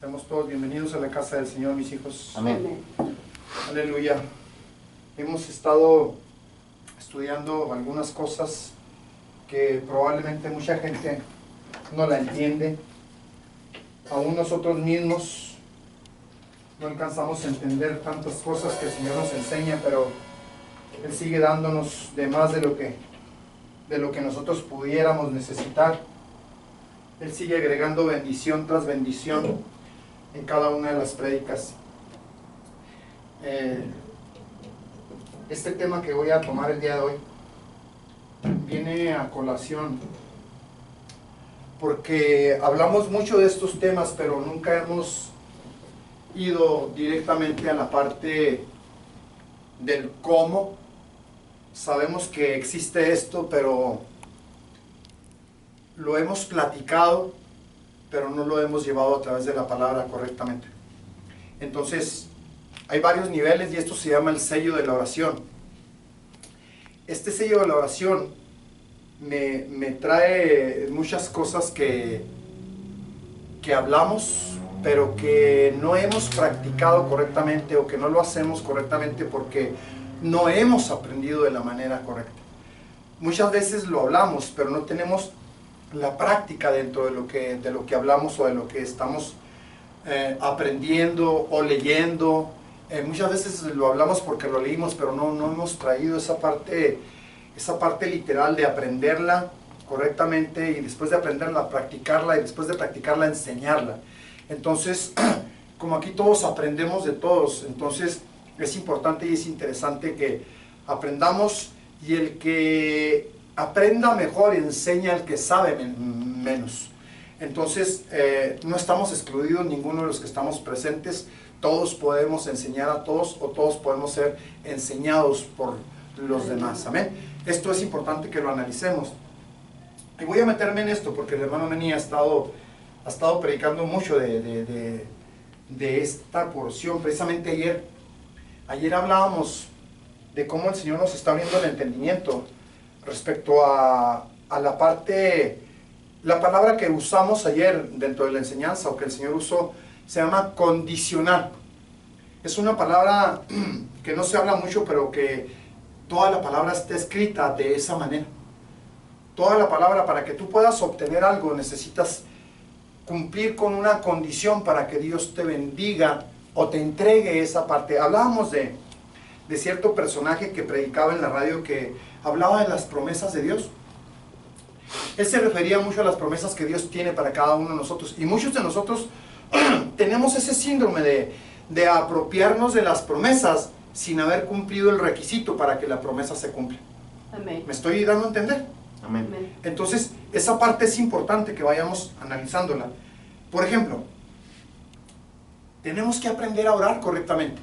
Seamos todos bienvenidos a la casa del Señor, mis hijos. Amén. Aleluya. Hemos estado estudiando algunas cosas que probablemente mucha gente no la entiende. Aún nosotros mismos no alcanzamos a entender tantas cosas que el Señor nos enseña, pero Él sigue dándonos de más de lo que nosotros pudiéramos necesitar. Él sigue agregando bendición tras bendición en cada una de las prédicas. Este tema que voy a tomar el día de hoy viene a colación porque hablamos mucho de estos temas, pero nunca hemos ido directamente a la parte del cómo. Sabemos que existe esto, pero lo hemos platicado, pero no lo hemos llevado a través de la palabra correctamente. Entonces, hay varios niveles y esto se llama el sello de la oración. Este sello de la oración me trae muchas cosas que hablamos, pero que no hemos practicado correctamente o que no lo hacemos correctamente porque no hemos aprendido de la manera correcta. Muchas veces lo hablamos, pero no tenemos la práctica dentro de lo que hablamos o de lo que estamos aprendiendo o leyendo. Muchas veces lo hablamos porque lo leímos, pero no hemos traído esa parte literal de aprenderla correctamente y después de aprenderla, practicarla y después de practicarla, enseñarla. Entonces, como aquí todos aprendemos de todos, entonces es importante y es interesante que aprendamos, y el que aprenda mejor enseña al que sabe menos. Entonces, no estamos excluidos ninguno de los que estamos presentes. Todos podemos enseñar a todos, o todos podemos ser enseñados por los demás. Amén. Esto es importante que lo analicemos. Y voy a meterme en esto porque el hermano Meni ha estado predicando mucho de esta porción. Precisamente ayer hablábamos de cómo el Señor nos está abriendo el entendimiento respecto a la palabra que usamos ayer dentro de la enseñanza, o que el Señor usó, se llama condicionar. Es una palabra que no se habla mucho, pero que toda la palabra está escrita de esa manera. Toda la palabra, para que tú puedas obtener algo, necesitas cumplir con una condición para que Dios te bendiga o te entregue esa parte. Hablábamos de cierto personaje que predicaba en la radio, que hablaba de las promesas de Dios. Él se refería mucho a las promesas que Dios tiene para cada uno de nosotros, y muchos de nosotros tenemos ese síndrome de apropiarnos de las promesas sin haber cumplido el requisito para que la promesa se cumpla. Amén. ¿Me estoy dando a entender? Amén. Entonces, esa parte es importante que vayamos analizándola. Por ejemplo, tenemos que aprender a orar correctamente,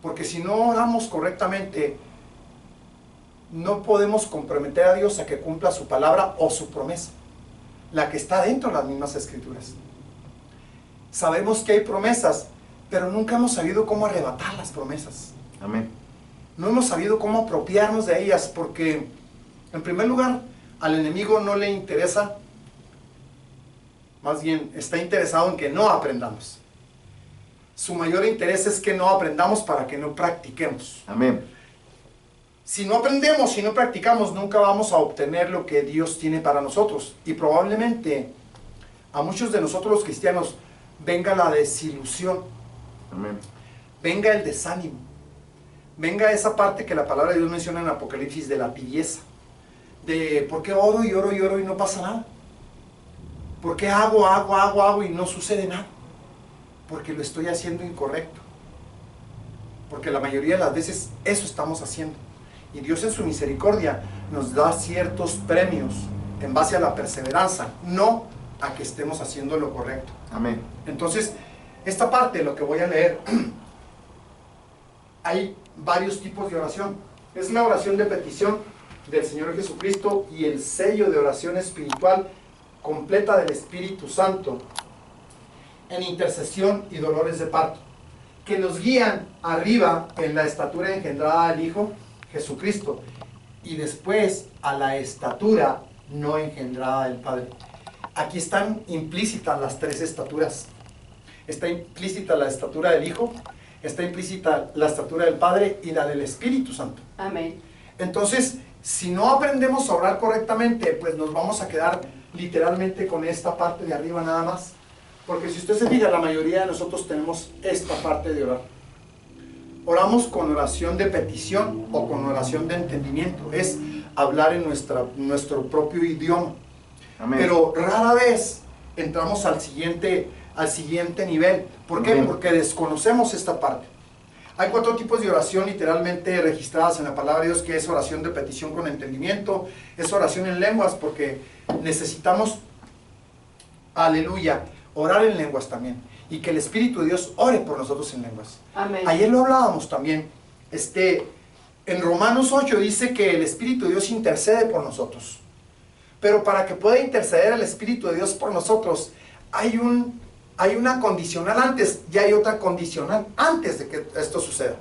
porque si no oramos correctamente, no podemos comprometer a Dios a que cumpla su palabra o su promesa, la que está dentro de las mismas escrituras. Sabemos que hay promesas, pero nunca hemos sabido cómo arrebatar las promesas. Amén. No hemos sabido cómo apropiarnos de ellas, porque en primer lugar al enemigo no le interesa, más bien está interesado en que no aprendamos. Su mayor interés es que no aprendamos para que no practiquemos. Amén. Si no aprendemos, si no practicamos, nunca vamos a obtener lo que Dios tiene para nosotros. Y probablemente a muchos de nosotros los cristianos venga la desilusión. Amén. Venga el desánimo. Venga esa parte que la palabra de Dios menciona en Apocalipsis, de la tibieza. De ¿por qué oro y oro y oro y no pasa nada? ¿Por qué hago y no sucede nada? Porque lo estoy haciendo incorrecto. Porque la mayoría de las veces eso estamos haciendo. Y Dios en su misericordia nos da ciertos premios en base a la perseverancia, no a que estemos haciendo lo correcto. Amén. Entonces, esta parte, lo que voy a leer, hay varios tipos de oración. Es la oración de petición del Señor Jesucristo y el sello de oración espiritual completa del Espíritu Santo en intercesión y dolores de parto, que nos guían arriba en la estatura engendrada del Hijo Jesucristo y después a la estatura no engendrada del Padre. Aquí están implícitas las tres estaturas está implícita la estatura del Hijo, está implícita la estatura del Padre y la del Espíritu Santo. Amén. Entonces, si no aprendemos a orar correctamente, pues nos vamos a quedar literalmente con esta parte de arriba nada más. Porque si usted se fija, la mayoría de nosotros tenemos esta parte de orar. Oramos con oración de petición o con oración de entendimiento. Es hablar en nuestro propio idioma. Amén. Pero rara vez entramos al siguiente nivel. ¿Por qué? Amén. Porque desconocemos esta parte. Hay 4 tipos de oración literalmente registradas en la palabra de Dios, que es oración de petición con entendimiento, es oración en lenguas, porque necesitamos, aleluya, orar en lenguas también, y que el Espíritu de Dios ore por nosotros en lenguas. Amén. Ayer lo hablábamos también, en Romanos 8 dice que el Espíritu de Dios intercede por nosotros, pero para que pueda interceder el Espíritu de Dios por nosotros, hay una condicional antes y hay otra condicional antes de que esto suceda.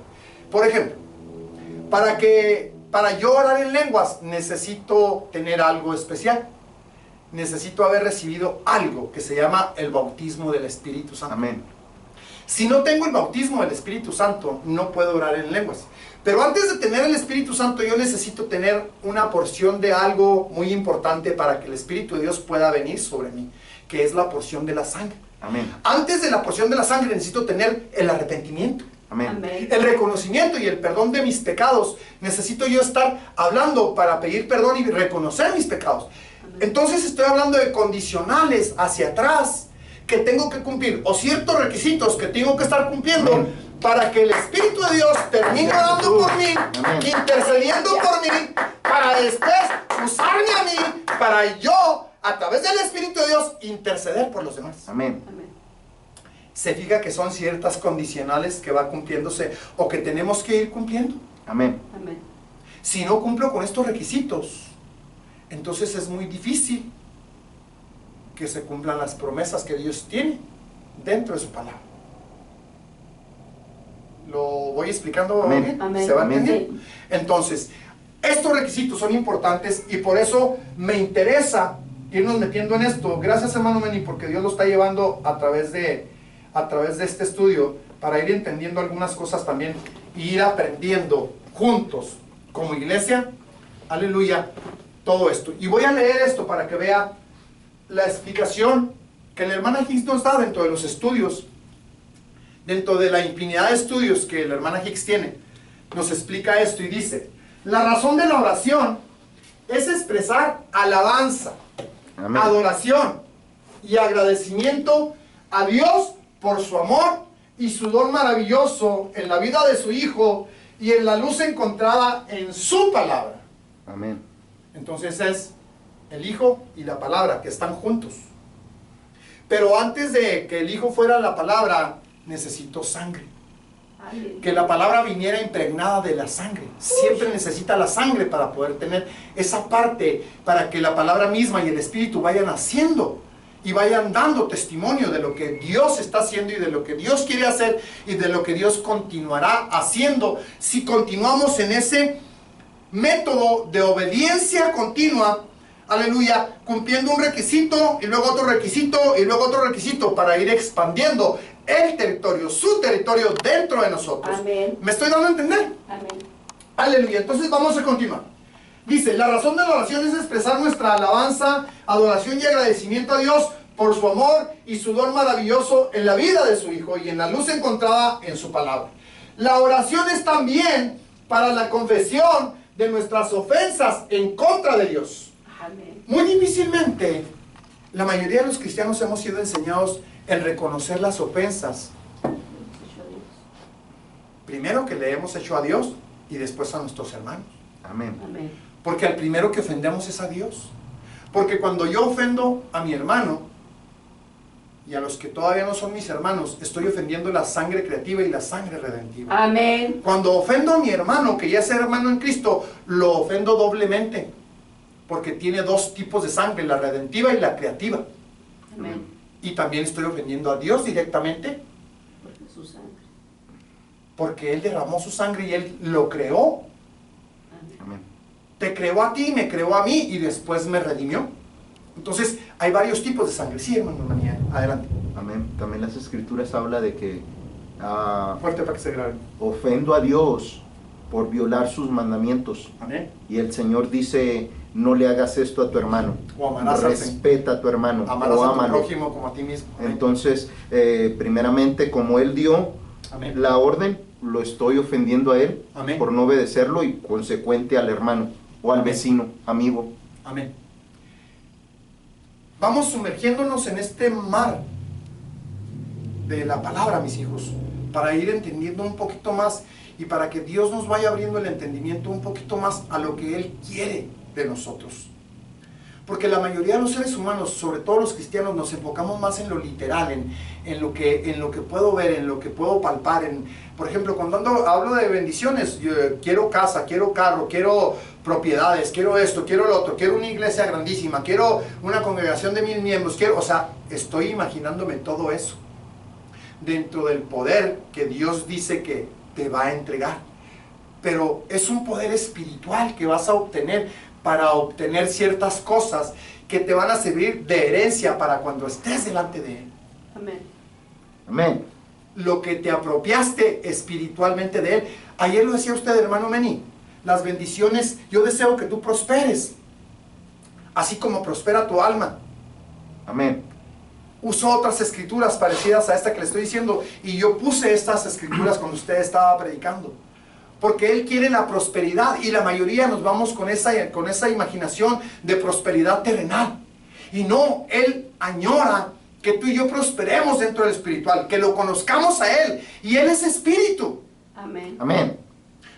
Por ejemplo, para yo orar en lenguas necesito tener algo especial. Necesito haber recibido algo que se llama el bautismo del Espíritu Santo. Amén. Si no tengo el bautismo del Espíritu Santo, no puedo orar en lenguas. Pero antes de tener el Espíritu Santo, yo necesito tener una porción de algo muy importante para que el Espíritu de Dios pueda venir sobre mí, que es la porción de la sangre. Amén. Antes de la porción de la sangre necesito tener el arrepentimiento, Amén. Amén. el reconocimiento y el perdón de mis pecados. Necesito yo estar hablando para pedir perdón y reconocer mis pecados. Entonces estoy hablando de condicionales hacia atrás que tengo que cumplir, o ciertos requisitos que tengo que estar cumpliendo. Amén. Para que el Espíritu de Dios termine orando por mí, Amén. intercediendo por mí, para después usarme a mí, para yo, a través del Espíritu de Dios, interceder por los demás. Amén. Amén. Se fija que son ciertas condicionales que va cumpliéndose o que tenemos que ir cumpliendo. Amén. Amén. Si no cumplo con estos requisitos, entonces es muy difícil que se cumplan las promesas que Dios tiene dentro de su palabra. ¿Lo voy explicando Amén. bien? Amén. ¿Se va Amén. entendiendo? Entonces, estos requisitos son importantes y por eso me interesa irnos metiendo en esto. Gracias, hermano Meni, porque Dios lo está llevando a través de este estudio para ir entendiendo algunas cosas también y ir aprendiendo juntos como iglesia, aleluya, todo esto. Y voy a leer esto para que vea la explicación que la hermana Hicks nos da dentro de los estudios, dentro de la infinidad de estudios que la hermana Hicks tiene. Nos explica esto y dice: la razón de la oración es expresar alabanza, Amén. adoración y agradecimiento a Dios por su amor y su don maravilloso en la vida de su Hijo y en la luz encontrada en su palabra. Amén. Entonces es el Hijo y la palabra que están juntos. Pero antes de que el Hijo fuera la palabra, necesitó sangre. Aleluya. Que la palabra viniera impregnada de la sangre. Siempre necesita la sangre para poder tener esa parte, para que la palabra misma y el Espíritu vayan haciendo y vayan dando testimonio de lo que Dios está haciendo y de lo que Dios quiere hacer y de lo que Dios continuará haciendo si continuamos en ese método de obediencia continua, aleluya, cumpliendo un requisito y luego otro requisito y luego otro requisito para ir expandiendo el territorio, su territorio dentro de nosotros. Amén. ¿Me estoy dando a entender? Amén. Aleluya. Entonces vamos a continuar. Dice: la razón de la oración es expresar nuestra alabanza, adoración y agradecimiento a Dios por su amor y su don maravilloso en la vida de su Hijo y en la luz encontrada en su palabra. La oración es también para la confesión de nuestras ofensas en contra de Dios. Amén. Muy difícilmente la mayoría de los cristianos hemos sido enseñados en reconocer las ofensas. Primero que le hemos hecho a Dios y después a nuestros hermanos. Amén. Amén. Porque al primero que ofendemos es a Dios. Porque cuando yo ofendo a mi hermano y a los que todavía no son mis hermanos, estoy ofendiendo la sangre creativa y la sangre redentiva. Amén. Cuando ofendo a mi hermano, que ya es hermano en Cristo, lo ofendo doblemente. Porque tiene dos tipos de sangre, la redentiva y la creativa. Amén. Y también estoy ofendiendo a Dios directamente, Porque su sangre. porque Él derramó su sangre y Él lo creó. Amén. Amén. Te creó a ti, me creó a mí y después me redimió. Entonces hay varios tipos de sangre. Sí, hermano María, adelante. Amén. También las escrituras habla de que Fuerte para que se grabe. ofendo a Dios por violar sus mandamientos. Amén. Y el Señor dice, no le hagas esto a tu hermano. O amarás Respeta a tu hermano. Amarás o a tu ámalo. prójimo como a ti mismo. Amén. Entonces, primeramente, como Él dio Amén. la orden, lo estoy ofendiendo a Él Amén. por no obedecerlo y consecuente al hermano o al Amén. vecino, amigo. Amén. Vamos sumergiéndonos en este mar de la palabra, mis hijos, para ir entendiendo un poquito más y para que Dios nos vaya abriendo el entendimiento un poquito más a lo que Él quiere de nosotros. Porque la mayoría de los seres humanos, sobre todo los cristianos, nos enfocamos más en lo literal, en lo que puedo ver, en lo que puedo palpar. Por ejemplo, cuando hablo de bendiciones, yo quiero casa, quiero carro, quiero propiedades, quiero esto, quiero lo otro, quiero una iglesia grandísima, quiero una congregación de 1000 miembros, o sea, estoy imaginándome todo eso dentro del poder que Dios dice que te va a entregar. Pero es un poder espiritual que vas a obtener para obtener ciertas cosas que te van a servir de herencia para cuando estés delante de Él. Amén. Amén. Lo que te apropiaste espiritualmente de Él. Ayer lo decía usted, hermano Meni, las bendiciones, yo deseo que tú prosperes, así como prospera tu alma. Amén. Usó otras escrituras parecidas a esta que le estoy diciendo, y yo puse estas escrituras cuando usted estaba predicando. Porque Él quiere la prosperidad y la mayoría nos vamos con esa imaginación de prosperidad terrenal. Y no, Él añora que tú y yo prosperemos dentro del espiritual, que lo conozcamos a Él. Y Él es espíritu. Amén. Amén.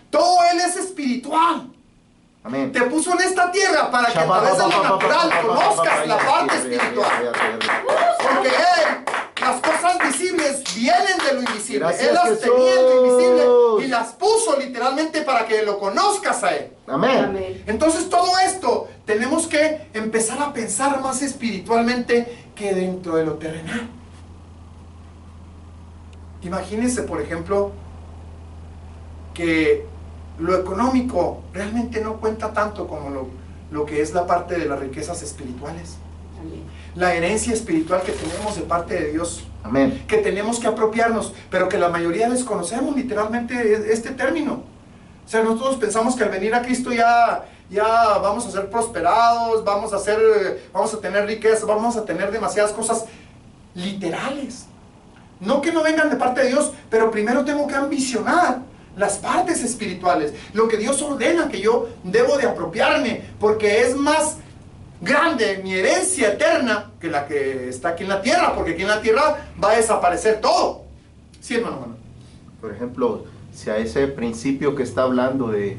Todo Él es espiritual. Amén. Te puso en esta tierra para que a través de lo natural conozcas la parte espiritual. Porque Él, las cosas visibles vienen de lo invisible. Gracias, Él las Jesús. tenía en lo invisible y las puso literalmente para que lo conozcas a Él. Amén. Amén. Entonces todo esto tenemos que empezar a pensar más espiritualmente que dentro de lo terrenal. Imagínense, por ejemplo, que lo económico realmente no cuenta tanto como lo que es la parte de las riquezas espirituales. Amén. La herencia espiritual que tenemos de parte de Dios, Amén. que tenemos que apropiarnos, pero que la mayoría desconocemos literalmente este término. O sea, nosotros pensamos que al venir a Cristo ya vamos a ser prosperados, vamos a tener riqueza, vamos a tener demasiadas cosas literales. No que no vengan de parte de Dios, pero primero tengo que ambicionar las partes espirituales, lo que Dios ordena que yo debo de apropiarme, porque es más grande mi herencia eterna que la que está aquí en la tierra, porque aquí en la tierra va a desaparecer todo. Sí, hermano. Por ejemplo, si a ese principio que está hablando de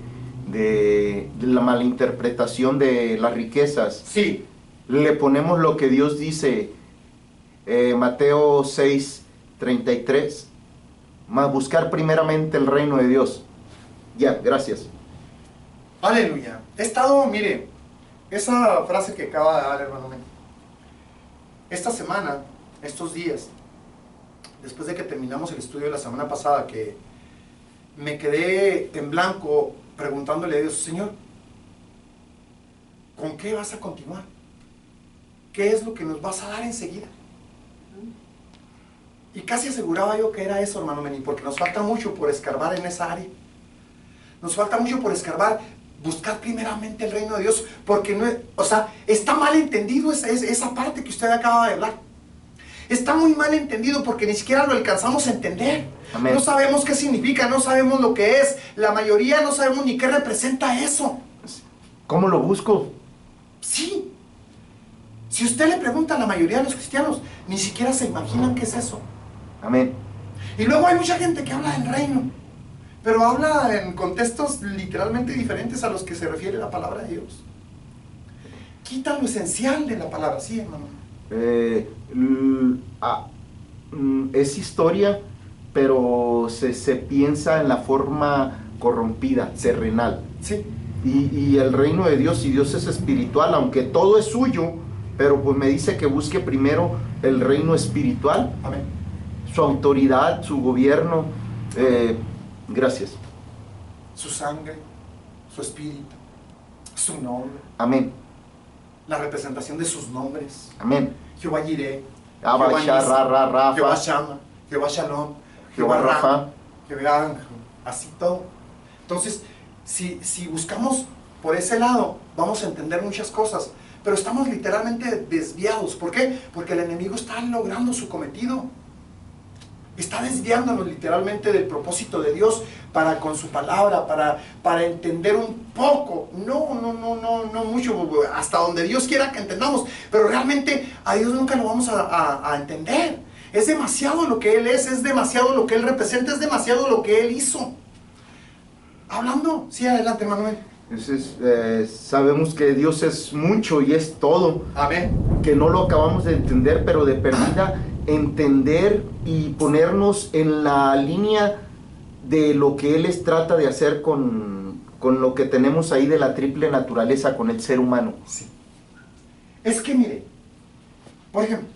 la malinterpretación de las riquezas, Sí, le ponemos lo que Dios dice, Mateo 6:33, más buscar primeramente el reino de Dios. Ya, gracias. aleluya. He estado, mire, esa frase que acaba de dar, hermano, esta semana, estos días, después de que terminamos el estudio de la semana pasada, que me quedé en blanco preguntándole a Dios, Señor, ¿con qué vas a continuar? ¿Qué es lo que nos vas a dar enseguida? Y casi aseguraba yo que era eso, hermano Meni, porque nos falta mucho por escarbar en esa área. Nos falta mucho por escarbar, buscar primeramente el reino de Dios, porque no, o sea, está mal entendido esa parte que usted acaba de hablar. Está muy mal entendido porque ni siquiera lo alcanzamos a entender. Amén. No sabemos qué significa, no sabemos lo que es. La mayoría no sabemos ni qué representa eso. ¿Cómo lo busco? Sí. Si usted le pregunta a la mayoría de los cristianos, ni siquiera se imaginan qué es eso. Amén. Y luego hay mucha gente que habla del reino, pero habla en contextos literalmente diferentes a los que se refiere la palabra de Dios. Quita lo esencial de la palabra, sí, hermano. Es historia, pero se piensa en la forma corrompida, terrenal. Sí. Y el reino de Dios, y Dios es espiritual, aunque todo es suyo, pero pues me dice que busque primero el reino espiritual, Amén. su autoridad, su gobierno. Gracias. Su sangre, su espíritu, su nombre, Amén. la representación de sus nombres. Amén. Jehová Jireh, Abba, Jehová Shah, Nisi, Rafa, Jehová Shama, Jehová Shalom, Jehová Jehová Rafa. Rafa, Jehová Ángel, así todo. Entonces, si buscamos por ese lado, vamos a entender muchas cosas, pero estamos literalmente desviados. ¿Por qué? Porque el enemigo está logrando su cometido. Está desviándonos literalmente del propósito de Dios para con su palabra, para entender un poco, no mucho, hasta donde Dios quiera que entendamos, pero realmente a Dios nunca lo vamos a entender. Es demasiado lo que Él es demasiado lo que Él representa, es demasiado lo que Él hizo. Hablando, sí, adelante, Manuel. Entonces, sabemos que Dios es mucho y es todo. Amén. Que no lo acabamos de entender, pero de perdida entender y ponernos en la línea de lo que Él trata de hacer con lo que tenemos ahí de la triple naturaleza con el ser humano. Sí. Es que mire, por ejemplo,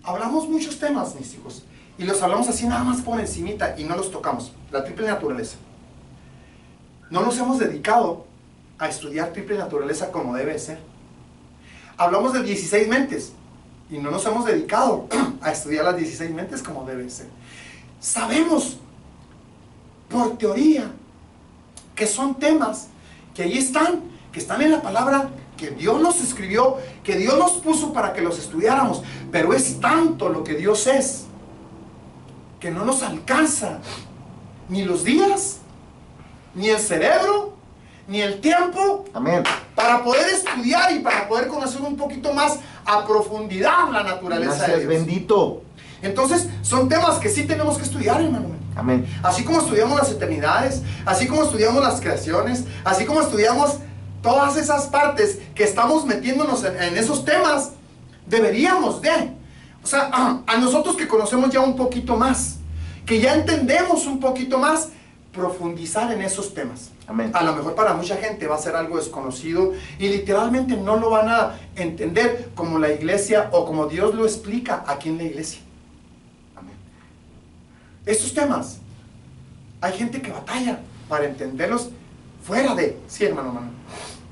hablamos muchos temas místicos y los hablamos así nada más por encimita y no los tocamos. La triple naturaleza. No nos hemos dedicado a estudiar triple naturaleza como debe ser. Hablamos de 16 mentes y no nos hemos dedicado a estudiar las 16 mentes como debe ser. Sabemos por teoría que son temas que ahí están, que están en la palabra, que Dios nos escribió, que Dios nos puso para que los estudiáramos, pero es tanto lo que Dios es que no nos alcanza ni los días, ni el cerebro, ni el tiempo. Amén. Para poder estudiar y para poder conocer un poquito más a profundidad la naturaleza Gracias, de Dios. bendito. Entonces, son temas que sí tenemos que estudiar, hermano. Amén. Así como estudiamos las eternidades, así como estudiamos las creaciones, así como estudiamos todas esas partes que estamos metiéndonos en esos temas, deberíamos de. O sea, a nosotros que conocemos ya un poquito más, que ya entendemos un poquito más, profundizar en esos temas. Amén. A lo mejor para mucha gente va a ser algo desconocido y literalmente no lo van a entender como la iglesia o como Dios lo explica aquí en la iglesia. Amén. Estos temas, hay gente que batalla para entenderlos fuera de... Sí, hermano,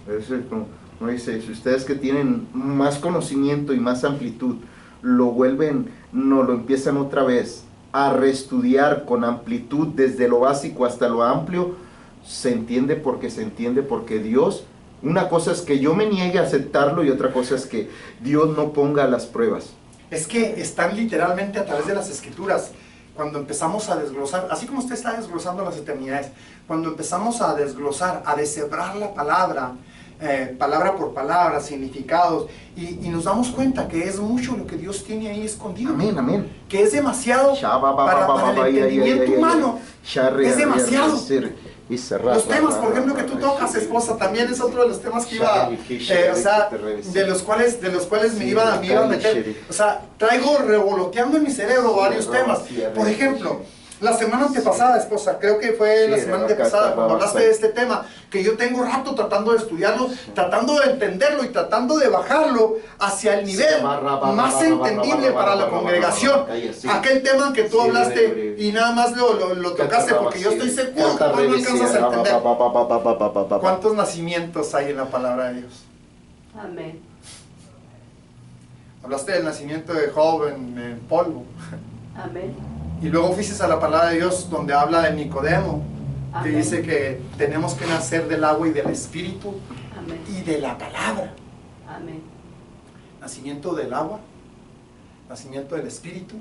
Eso es como dice, si ustedes que tienen más conocimiento y más amplitud, lo empiezan otra vez a reestudiar con amplitud desde lo básico hasta lo amplio, se entiende porque Dios, una cosa es que yo me niegue a aceptarlo y otra cosa es que Dios no ponga las pruebas. Es que están literalmente a través de las escrituras. Cuando empezamos a desglosar, así como usted está desglosando las eternidades, cuando empezamos a desglosar, a deshebrar la palabra, palabra por palabra, significados, y nos damos cuenta que es mucho lo que Dios tiene ahí escondido. Amén, amén. Que es demasiado para el entendimiento humano. Es demasiado. Los temas, por ejemplo, que tú tocas, esposa, también es otro de los temas que iba, o sea, de los cuales me iba a meter. O sea, traigo revoloteando en mi cerebro varios temas. Por ejemplo, la semana antepasada, esposa, creo que fue la semana antepasada, cuando hablaste de este tema, que yo tengo rato tratando de estudiarlo, tratando de entenderlo y tratando de bajarlo hacia el nivel más entendible para la congregación. Aquel tema que tú hablaste y nada más lo tocaste, porque yo estoy seguro que no alcanzas a entender. ¿Cuántos nacimientos hay en la palabra de Dios? Amén. Hablaste del nacimiento de Job en polvo. Amén. Y luego fuiste a la palabra de Dios donde habla de Nicodemo, que Amén. dice que tenemos que nacer del agua y del espíritu Amén. y de la palabra. Amén. Nacimiento del agua, nacimiento del espíritu,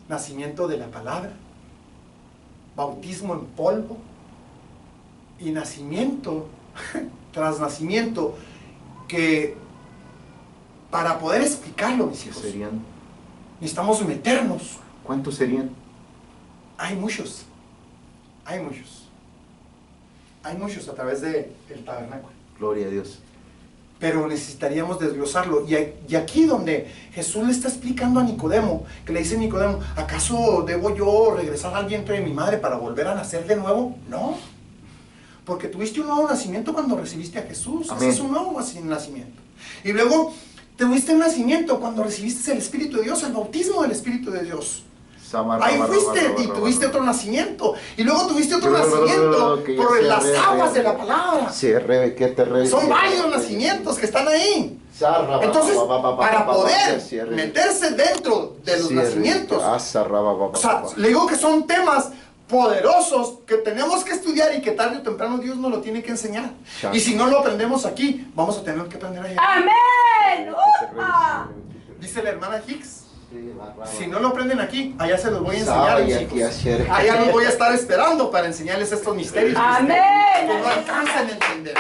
nacimiento de la palabra, bautismo en polvo y nacimiento tras nacimiento, que para poder explicarlo, mis hijos, necesitamos meternos. ¿Cuántos serían? Hay muchos a través del tabernáculo. Gloria a Dios. Pero necesitaríamos desglosarlo. Y aquí donde Jesús le está explicando a Nicodemo, que le dice a Nicodemo, ¿acaso debo yo regresar al vientre de mi madre para volver a nacer de nuevo? No, porque tuviste un nuevo nacimiento cuando recibiste a Jesús. Amén. Ese es un nuevo nacimiento. Y luego tuviste un nacimiento cuando recibiste el Espíritu de Dios, el bautismo del Espíritu de Dios. Ahí fuiste y tuviste otro nacimiento. Y luego tuviste otro nacimiento por las aguas de la palabra. Son Son varios nacimientos que están ahí. Entonces, para poder meterse dentro de los nacimientos, o sea, le digo que son temas poderosos que tenemos que estudiar y que tarde o temprano Dios nos lo tiene que enseñar. Y si no lo aprendemos aquí, vamos a tener que aprender allá. Amén. Dice la hermana Hicks, si no lo aprenden aquí, allá se los voy a enseñar, mis hijos. Allá los voy a estar esperando para enseñarles estos misterios Amén. que no alcanzan a entender.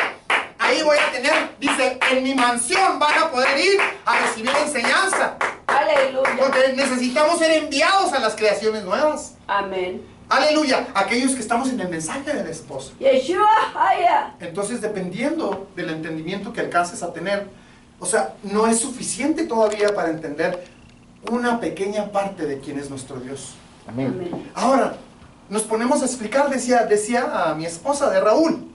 Ahí voy a tener, dice, en mi mansión van a poder ir a recibir enseñanza. Aleluya. Porque necesitamos ser enviados a las creaciones nuevas. Amén. Aleluya. Aquellos que estamos en el mensaje del esposo. Yeshua, haya. Entonces, dependiendo del entendimiento que alcances a tener, o sea, no es suficiente todavía para entender una pequeña parte de quién es nuestro Dios. Amén. Amén. Ahora, nos ponemos a explicar, decía a mi esposa de Raúl.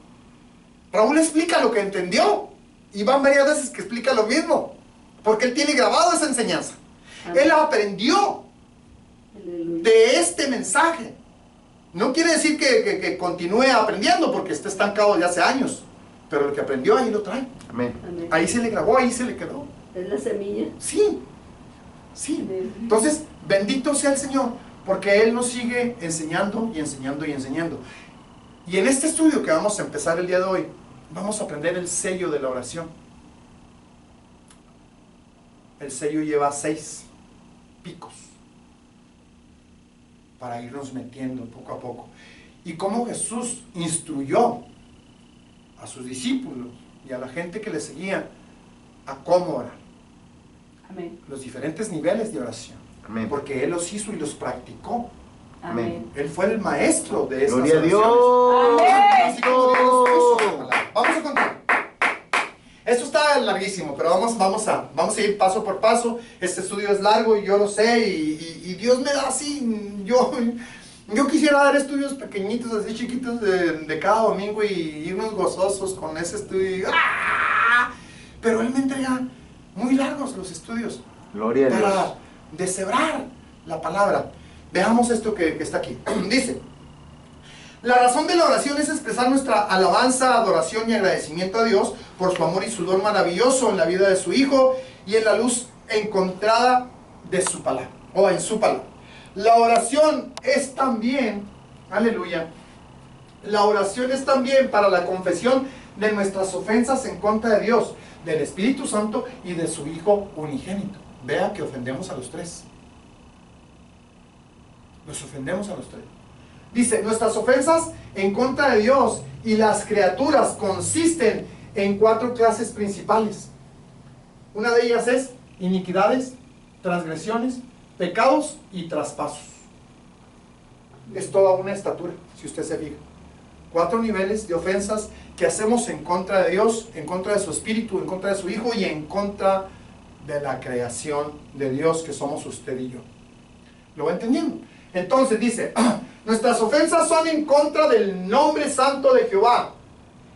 Raúl explica lo que entendió. Y van varias veces que explica lo mismo. Porque él tiene grabado esa enseñanza. Amén. Él aprendió Aleluya. de este mensaje. No quiere decir que continúe aprendiendo porque está estancado desde hace años. Pero lo que aprendió ahí lo trae. Amén. Amén. Ahí se le grabó, ahí se le quedó. Es la semilla. Sí, sí. Entonces, bendito sea el Señor, porque Él nos sigue enseñando y enseñando y enseñando. Y en este estudio que vamos a empezar el día de hoy, vamos a aprender el sello de la oración. El sello lleva 6 picos para irnos metiendo poco a poco. Y cómo Jesús instruyó a sus discípulos y a la gente que le seguía a cómo orar. Amén. Los diferentes niveles de oración. Amén. Porque Él los hizo y los practicó. Amén. Él fue el maestro de esas Gloria a oraciones. Dios. Amén. Así como Dios nos puso en la palabra. Vamos a contar. Esto está larguísimo, pero vamos a ir paso por paso. Este estudio es largo y yo lo sé. Y Dios me da así. Yo quisiera dar estudios pequeñitos, así chiquitos de cada domingo y irnos gozosos con ese estudio. ¡Ah! Pero Él me entrega muy largos los estudios Gloria a Dios. para deshebrar la palabra. Veamos esto que está aquí. Dice: la razón de la oración es expresar nuestra alabanza, adoración y agradecimiento a Dios por su amor y su don maravilloso en la vida de su Hijo y en la luz encontrada de su palabra, o en su palabra. La oración es también, aleluya, la oración es también para la confesión de nuestras ofensas en contra de Dios, del Espíritu Santo y de su Hijo unigénito. Vea que ofendemos a los tres. Nos ofendemos a los tres. Dice, nuestras ofensas en contra de Dios y las criaturas consisten en 4 clases principales. Una de ellas es iniquidades, transgresiones, pecados y traspasos. Es toda una estatura, si usted se fija. 4 niveles de ofensas que hacemos en contra de Dios, en contra de su Espíritu, en contra de su Hijo y en contra de la creación de Dios que somos usted y yo. ¿Lo va entendiendo? Entonces dice, nuestras ofensas son en contra del nombre santo de Jehová,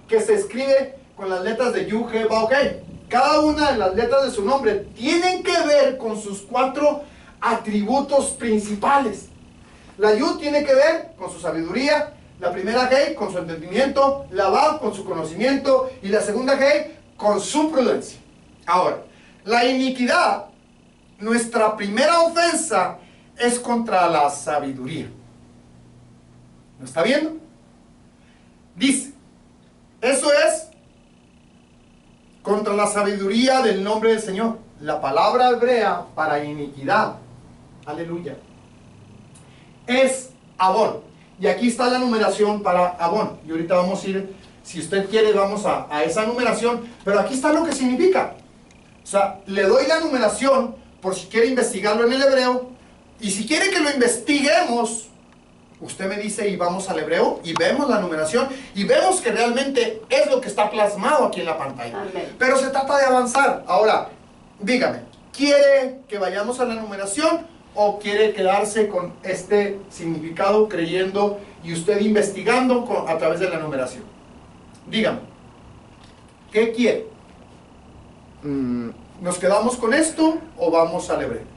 que se escribe con las letras de Yud, He, Vav, He. Cada una de las letras de su nombre tienen que ver con sus 4 atributos principales. La Yud tiene que ver con su sabiduría, la primera He con su entendimiento, la Vav con su conocimiento y la segunda He con su prudencia. Ahora, la iniquidad, nuestra primera ofensa, es contra la sabiduría. ¿Lo está viendo? Dice, eso es contra la sabiduría del nombre del Señor. La palabra hebrea para iniquidad, aleluya, es Abón. Y aquí está la numeración para Abón. Y ahorita vamos a ir, si usted quiere, vamos a esa numeración. Pero aquí está lo que significa. O sea, le doy la numeración por si quiere investigarlo en el hebreo. Y si quiere que lo investiguemos, usted me dice y vamos al hebreo y vemos la numeración y vemos que realmente es lo que está plasmado aquí en la pantalla. Amén. Pero se trata de avanzar. Ahora, dígame, ¿quiere que vayamos a la numeración o quiere quedarse con este significado creyendo y usted investigando a través de la numeración? Dígame, ¿qué quiere? ¿Nos quedamos con esto o vamos al hebreo?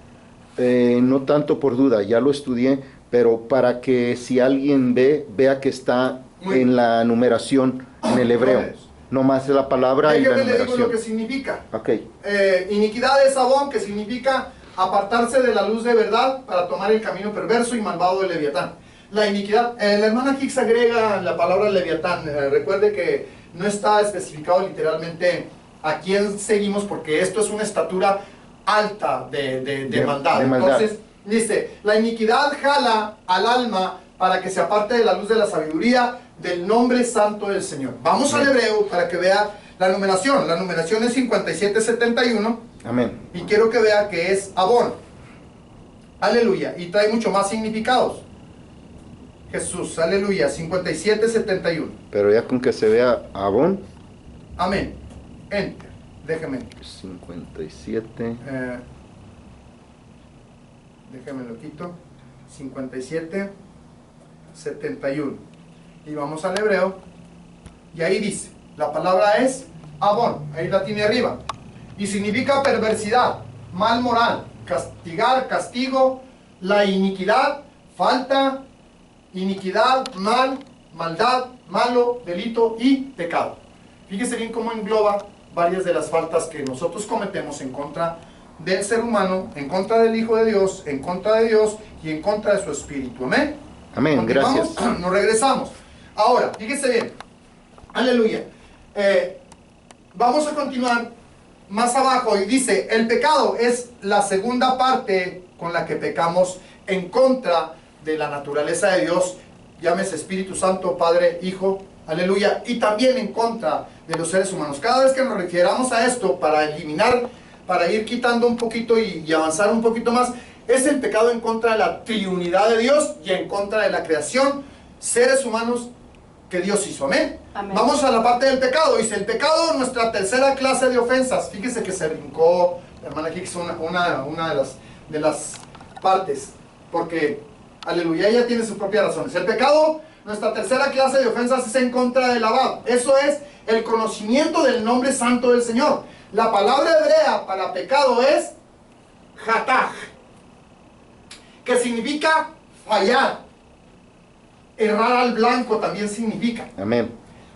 No tanto por duda, ya lo estudié, pero para que si alguien vea que está Muy en la numeración en el hebreo. No más la palabra y la Déjeme le digo lo numeración. que significa. Ok, Iniquidad es Abón, que significa apartarse de la luz de verdad para tomar el camino perverso y malvado de Leviatán. La iniquidad, la hermana Hicks agrega la palabra Leviatán. Recuerde que no está especificado literalmente a quién seguimos, porque esto es una estatura alta de maldad. de maldad. Entonces, dice, la iniquidad jala al alma para que se aparte de la luz de la sabiduría del nombre santo del Señor. Vamos al hebreo para que vea la numeración. La numeración es 5771 amén. y quiero que vea que es Abón. Aleluya. Y trae mucho más significados. Jesús, aleluya. 5771. Pero ya con que se vea Abón, Amén. Enter. Déjeme. 57. Déjame lo quito. 5771. Y vamos al hebreo. Y ahí dice, la palabra es Abón. Ahí la tiene arriba. Y significa perversidad, mal moral, castigar, castigo, la iniquidad, falta, iniquidad, mal, maldad, malo, delito y pecado. Fíjese bien cómo engloba varias de las faltas que nosotros cometemos en contra del ser humano, en contra del Hijo de Dios, en contra de Dios y en contra de su Espíritu. Amén. Amén, Continuamos, gracias. nos regresamos. Ahora, fíjese bien. Aleluya. Vamos a continuar más abajo y dice, el pecado es la segunda parte con la que pecamos en contra de la naturaleza de Dios, llámese Espíritu Santo, Padre, Hijo, aleluya, y también en contra de los seres humanos. Cada vez que nos refiramos a esto para eliminar, para ir quitando un poquito y avanzar un poquito más, es el pecado en contra de la triunidad de Dios y en contra de la creación, seres humanos que Dios hizo. Amén. Amén. Vamos a la parte del pecado. Dice, el pecado, nuestra tercera clase de ofensas. Fíjese que se brincó la hermana Hicks una de las partes, porque, aleluya, ella tiene sus propias razones. El pecado, nuestra tercera clase de ofensas, es en contra del Abad. Eso es el conocimiento del nombre santo del Señor. La palabra hebrea para pecado es Hatach, que significa fallar. Errar al blanco también significa. Amén.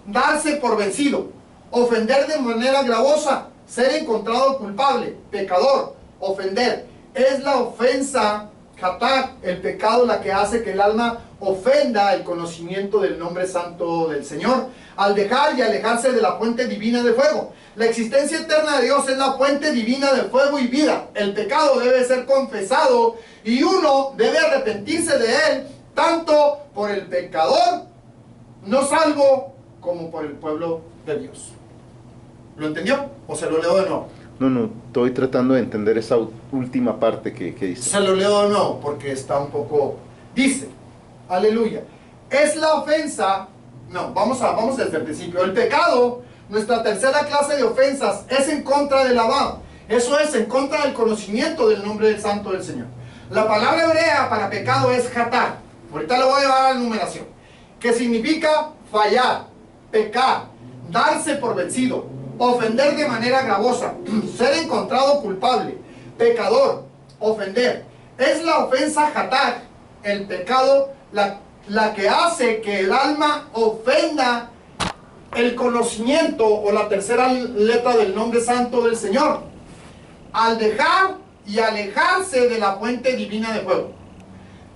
Darse por vencido, ofender de manera gravosa, ser encontrado culpable, pecador, ofender. Es la ofensa, Hatach, el pecado, la que hace que el alma ofenda el conocimiento del nombre santo del Señor, al dejar y alejarse de la fuente divina de fuego. La existencia eterna de Dios es la fuente divina de fuego y vida. El pecado debe ser confesado y uno debe arrepentirse de él, tanto por el pecador no salvo como por el pueblo de Dios. ¿Lo entendió? ¿O se lo leo de nuevo? No, estoy tratando de entender esa última parte que dice. Se lo leo de nuevo porque está un poco... Dice, aleluya, es la ofensa... No, vamos desde el principio. El pecado, nuestra tercera clase de ofensas, es en contra del Abad. Eso es en contra del conocimiento del nombre del santo del Señor. La palabra hebrea para pecado es Hatach. Ahorita le voy a llevar a la numeración. Que significa fallar, pecar, darse por vencido, ofender de manera gravosa, ser encontrado culpable, pecador, ofender. Es la ofensa Hatach, el pecado, la que hace que el alma ofenda el conocimiento o la tercera letra del nombre santo del Señor, al dejar y alejarse de la fuente divina de fuego.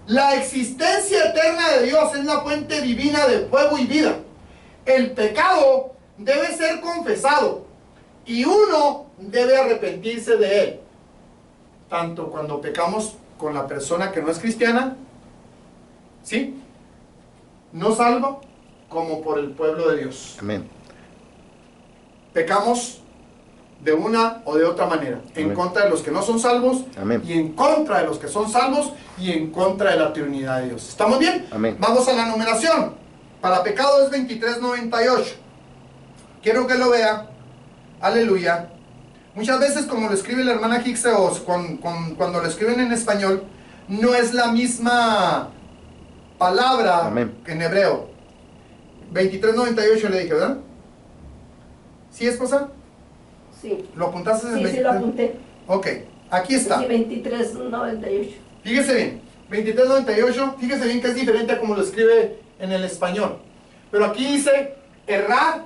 La existencia eterna de Dios es la fuente divina de fuego y vida. El pecado debe ser confesado y uno debe arrepentirse de él, tanto cuando pecamos con la persona que no es cristiana, ¿sí?, no salvo, como por el pueblo de Dios. Amén. Pecamos de una o de otra manera, en Amén. contra de los que no son salvos, Amén. y en contra de los que son salvos, y en contra de la Trinidad de Dios. ¿Estamos bien? Amén. Vamos a la numeración. Para pecado es 2398. Quiero que lo vea. Aleluya. Muchas veces, como lo escribe la hermana Hicks, cuando lo escriben en español, no es la misma palabra. Amén. En hebreo. 2398 le dije, ¿verdad? ¿Sí, esposa? Sí. ¿Lo apuntaste en Sí, sí lo apunté. Ok, aquí está. Sí, 2398. Fíjese bien, 2398, fíjese bien que es diferente a como lo escribe en el español. Pero aquí dice errar,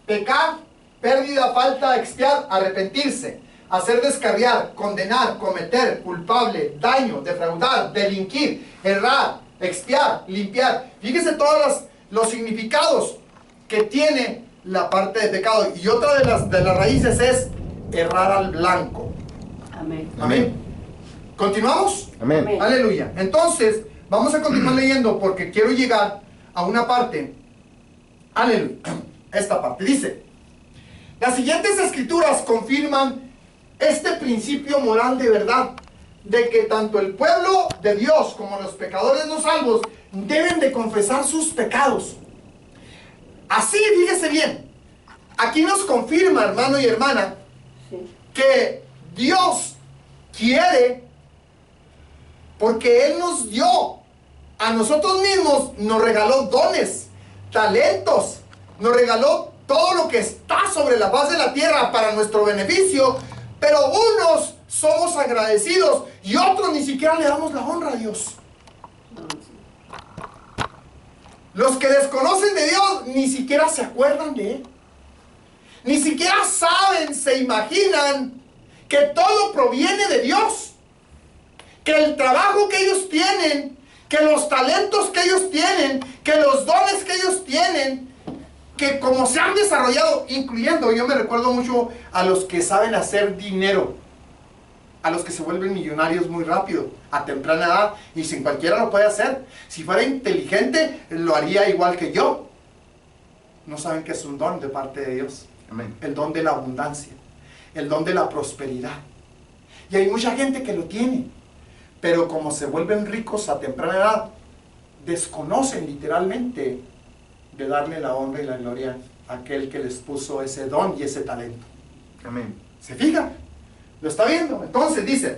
pecar, pérdida, falta, expiar, arrepentirse, hacer descarriar, condenar, cometer, culpable, daño, defraudar, delinquir, errar, expiar, limpiar. Fíjese todos los significados que tiene la parte de pecado. Y otra de las raíces es errar al blanco. Amén. Amén. ¿Continuamos? Amén. Amén. Aleluya. Entonces, vamos a continuar leyendo porque quiero llegar a una parte. Aleluya. Esta parte dice: las siguientes escrituras confirman este principio moral de verdad, de que tanto el pueblo de Dios como los pecadores no salvos deben de confesar sus pecados. Así, fíjese bien, aquí nos confirma, hermano y hermana, Sí. que Dios quiere, porque Él nos dio a nosotros mismos, nos regaló dones, talentos, nos regaló todo lo que está sobre la faz de la tierra para nuestro beneficio, pero unos somos agradecidos y otros ni siquiera le damos la honra a Dios. Los que desconocen de Dios ni siquiera se acuerdan de Él. Ni siquiera saben, se imaginan que todo proviene de Dios. Que el trabajo que ellos tienen, que los talentos que ellos tienen, que los dones que ellos tienen, que como se han desarrollado, incluyendo, yo me recuerdo mucho a los que saben hacer dinero, a los que se vuelven millonarios muy rápido, a temprana edad, y sin cualquiera lo puede hacer. Si fuera inteligente, lo haría igual que yo. No saben que es un don de parte de Dios. Amén. El don de la abundancia, el don de la prosperidad. Y hay mucha gente que lo tiene, pero como se vuelven ricos a temprana edad, desconocen literalmente de darle la honra y la gloria a aquel que les puso ese don y ese talento. Amén. ¿Se fijan? ¿Lo está viendo? Entonces dice,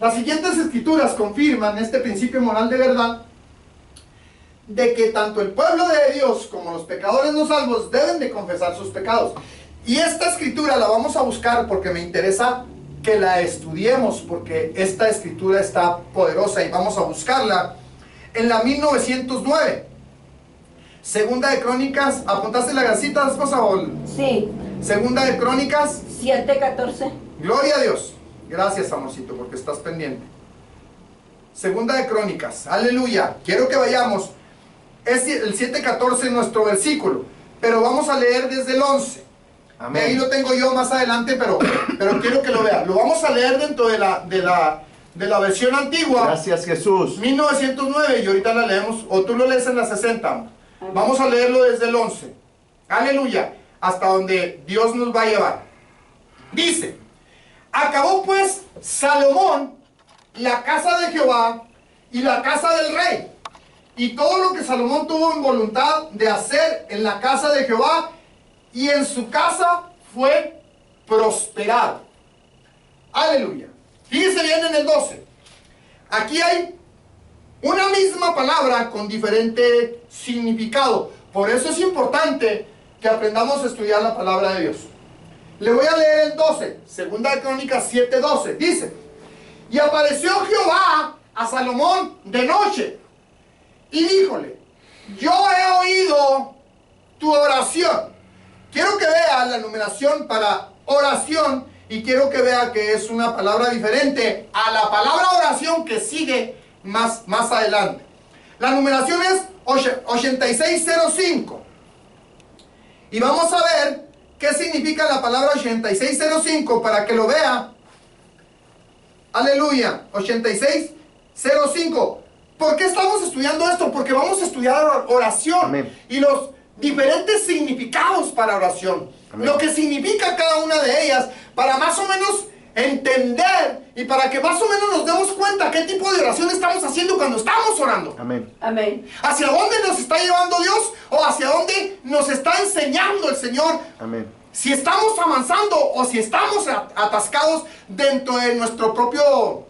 las siguientes escrituras confirman este principio moral de verdad, de que tanto el pueblo de Dios como los pecadores no salvos deben de confesar sus pecados. Y esta escritura la vamos a buscar porque me interesa que la estudiemos, porque esta escritura está poderosa y vamos a buscarla en la 1909. Segunda de Crónicas, ¿apuntaste la gasita, esposa? Sí. Segunda de Crónicas, 7:14. gloria a Dios. Gracias, amorcito, porque estás pendiente. Segunda de Crónicas, aleluya. Quiero que vayamos. Es el 7:14 nuestro versículo, pero vamos a leer desde el 11. Amén. Ahí lo tengo yo más adelante, pero quiero que lo vean. Lo vamos a leer dentro de la versión antigua. Gracias, Jesús. 1909, y ahorita la leemos, o tú lo lees en la 60. Vamos a leerlo desde el 11. Aleluya. Hasta donde Dios nos va a llevar. Dice: acabó pues Salomón la casa de Jehová y la casa del rey, y todo lo que Salomón tuvo en voluntad de hacer en la casa de Jehová y en su casa fue prosperado. Aleluya. Fíjese bien en el 12. Aquí hay una misma palabra con diferente significado. Por eso es importante que aprendamos a estudiar la palabra de Dios. Le voy a leer el 12. Segunda de Crónicas 7:12. Dice: y apareció Jehová a Salomón de noche y díjole: yo he oído tu oración. Quiero que vea la numeración para oración y quiero que vea que es una palabra diferente a la palabra oración que sigue más adelante. La numeración es 8605. Y vamos a ver qué significa la palabra 8605 para que lo vea. Aleluya. 8605. ¿Por qué estamos estudiando esto? Porque vamos a estudiar oración. Amén. Y los diferentes significados para oración. Amén. Lo que significa cada una de ellas, para más o menos entender y para que más o menos nos demos cuenta qué tipo de oración estamos haciendo cuando estamos orando. Amén. Amén. ¿Hacia dónde nos está llevando Dios o hacia dónde nos está enseñando el Señor? Amén. Si estamos avanzando o si estamos atascados dentro de nuestro propio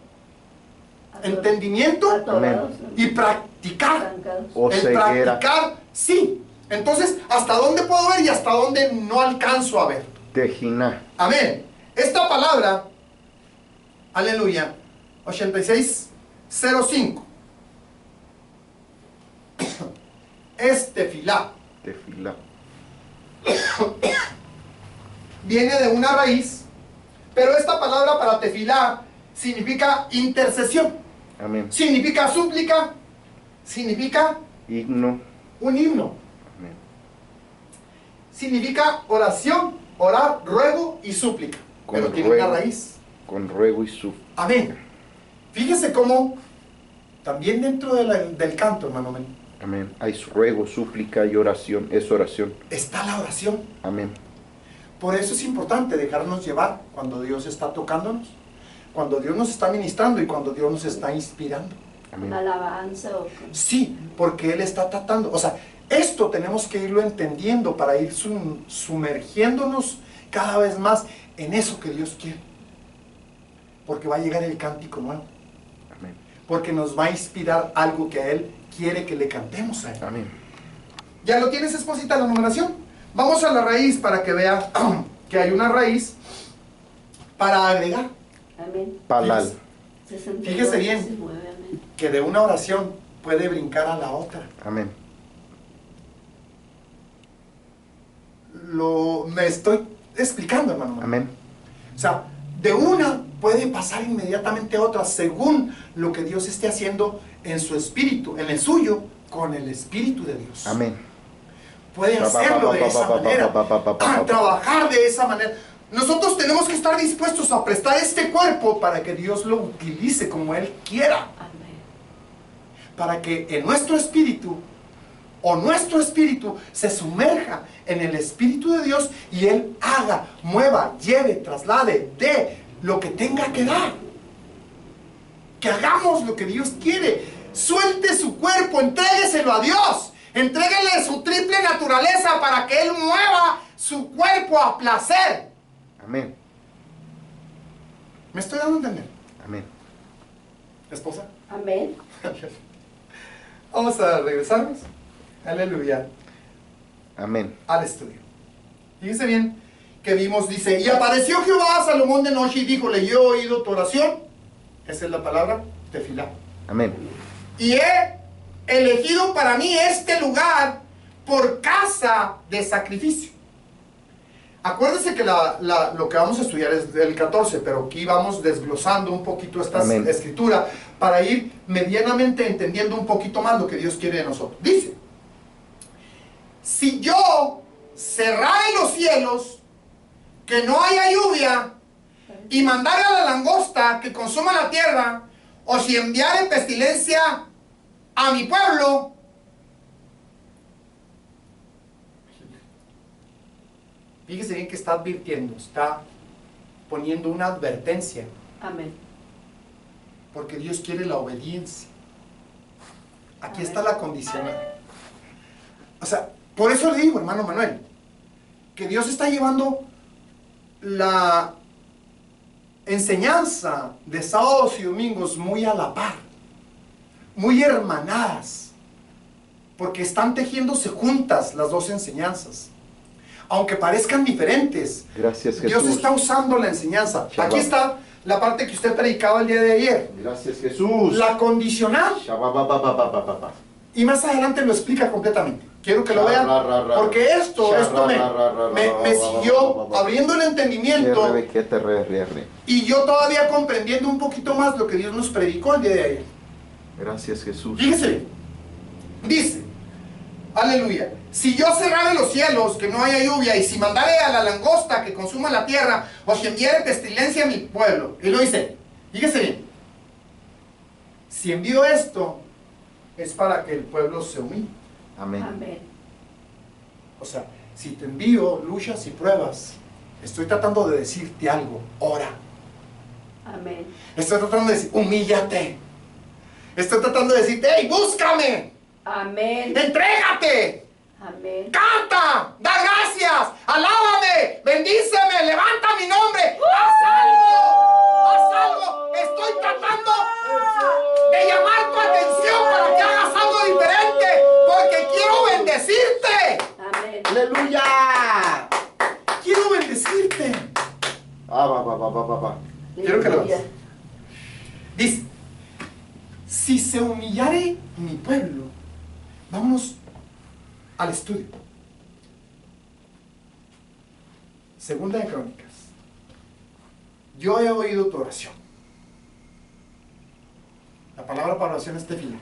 entendimiento Atorados, y practicar. estancados. O El ceguera. practicar, sí. Entonces, ¿hasta dónde puedo ver y hasta dónde no alcanzo a ver? Tejina. Amén. Esta palabra, aleluya, 8605, es tefilá. Tefila. viene de una raíz, pero esta palabra para tefilá significa intercesión, Amén. significa súplica, significa Himno. un himno, Amén. significa oración, orar, ruego y súplica, Con pero tiene ruego. una raíz. Con ruego y súplica. Amén. Fíjese cómo también dentro del canto, hermano, Amén. Hay ruego, súplica y oración. Es oración. está la oración. Amén. Por eso es importante dejarnos llevar cuando Dios está tocándonos, cuando Dios nos está ministrando y cuando Dios nos está inspirando. Amén. Una alabanza o con- Sí, porque Él está tratando. O sea, esto tenemos que irlo entendiendo para ir sumergiéndonos cada vez más en eso que Dios quiere. Porque va a llegar el cántico nuevo. Amén. Porque nos va a inspirar algo que a Él quiere que le cantemos a Él. Amén. ¿Ya lo tienes, esposita, la numeración? Vamos a la raíz para que vea que hay una raíz para agregar. Amén. Palal. 62, Fíjese bien. 19, amén. Que de una oración puede brincar a la otra. Amén. Me estoy explicando, hermano. Amén. O sea, de una puede pasar inmediatamente a otra según lo que Dios esté haciendo en su espíritu, en el suyo, con el espíritu de Dios. Amén. Puede hacerlo de esa manera, trabajar de esa manera. Nosotros tenemos que estar dispuestos a prestar este cuerpo para que Dios lo utilice como Él quiera. Amén. Para que en nuestro espíritu o nuestro espíritu se sumerja en el espíritu de Dios y Él haga, mueva, lleve, traslade, dé lo que tenga que dar. Que hagamos lo que Dios quiere. Suelte su cuerpo, entrégueselo a Dios. Entréguele su triple naturaleza para que Él mueva su cuerpo a placer. Amén. ¿Me estoy dando a entender? Amén. ¿Esposa? Amén. Vamos a regresarnos. Aleluya. Amén. Al estudio. Fíjense bien que vimos, dice, y apareció Jehová a Salomón de noche y díjole, yo he oído tu oración. Esa es la palabra tefilá. Amén. Y he elegido para mí este lugar por casa de sacrificio. Acuérdense que lo que vamos a estudiar es del 14, pero aquí vamos desglosando un poquito esta Amén. escritura para ir medianamente entendiendo un poquito más lo que Dios quiere de nosotros. Dice, si yo cerrare los cielos, que no haya lluvia, y mandare a la langosta que consuma la tierra, o si enviare pestilencia a mi pueblo, fíjese bien que está advirtiendo, está poniendo una advertencia, Amén. porque Dios quiere la obediencia. Aquí Amén. está la condicional. O sea, por eso le digo, hermano Manuel, que Dios está llevando la enseñanza de sábados y domingos muy a la par, muy hermanadas, porque están tejiéndose juntas las dos enseñanzas. Aunque parezcan diferentes, Gracias, Dios Jesús. está usando la enseñanza. Shabbat. Aquí está la parte que usted predicaba el día de ayer, Gracias, Jesús. la condicional, Shabbat. y más adelante lo explica completamente. Quiero que lo vean, porque esto me siguió abriendo el entendimiento y yo todavía comprendiendo un poquito más lo que Dios nos predicó el día de ayer. Gracias, Jesús. Fíjese bien. Dice, aleluya, si yo cerrare los cielos, que no haya lluvia, y si mandare a la langosta que consuma la tierra, o si enviare pestilencia a mi pueblo, y lo dice, fíjese bien, si envío esto, es para que el pueblo se humille. Amén. Amén. O sea, si te envío luchas y pruebas, estoy tratando de decirte algo, ora. Amén. Estoy tratando de decir, humíllate. Estoy tratando de decirte, hey, búscame, Amén. entrégate. Amén. ¡Canta! ¡Da gracias! ¡Alábame! ¡Bendíceme! ¡Levanta mi nombre! ¡Haz algo! ¡Haz algo! Estoy tratando de llamar tu atención para que hagas algo diferente, porque quiero bendecirte. Amén. ¡Aleluya! Quiero bendecirte. Quiero que lo Aleluya. veas. Dice, si se humillare mi pueblo, vamos al estudio. Segunda de Crónicas. Yo he oído tu oración. La palabra para oración es tefila.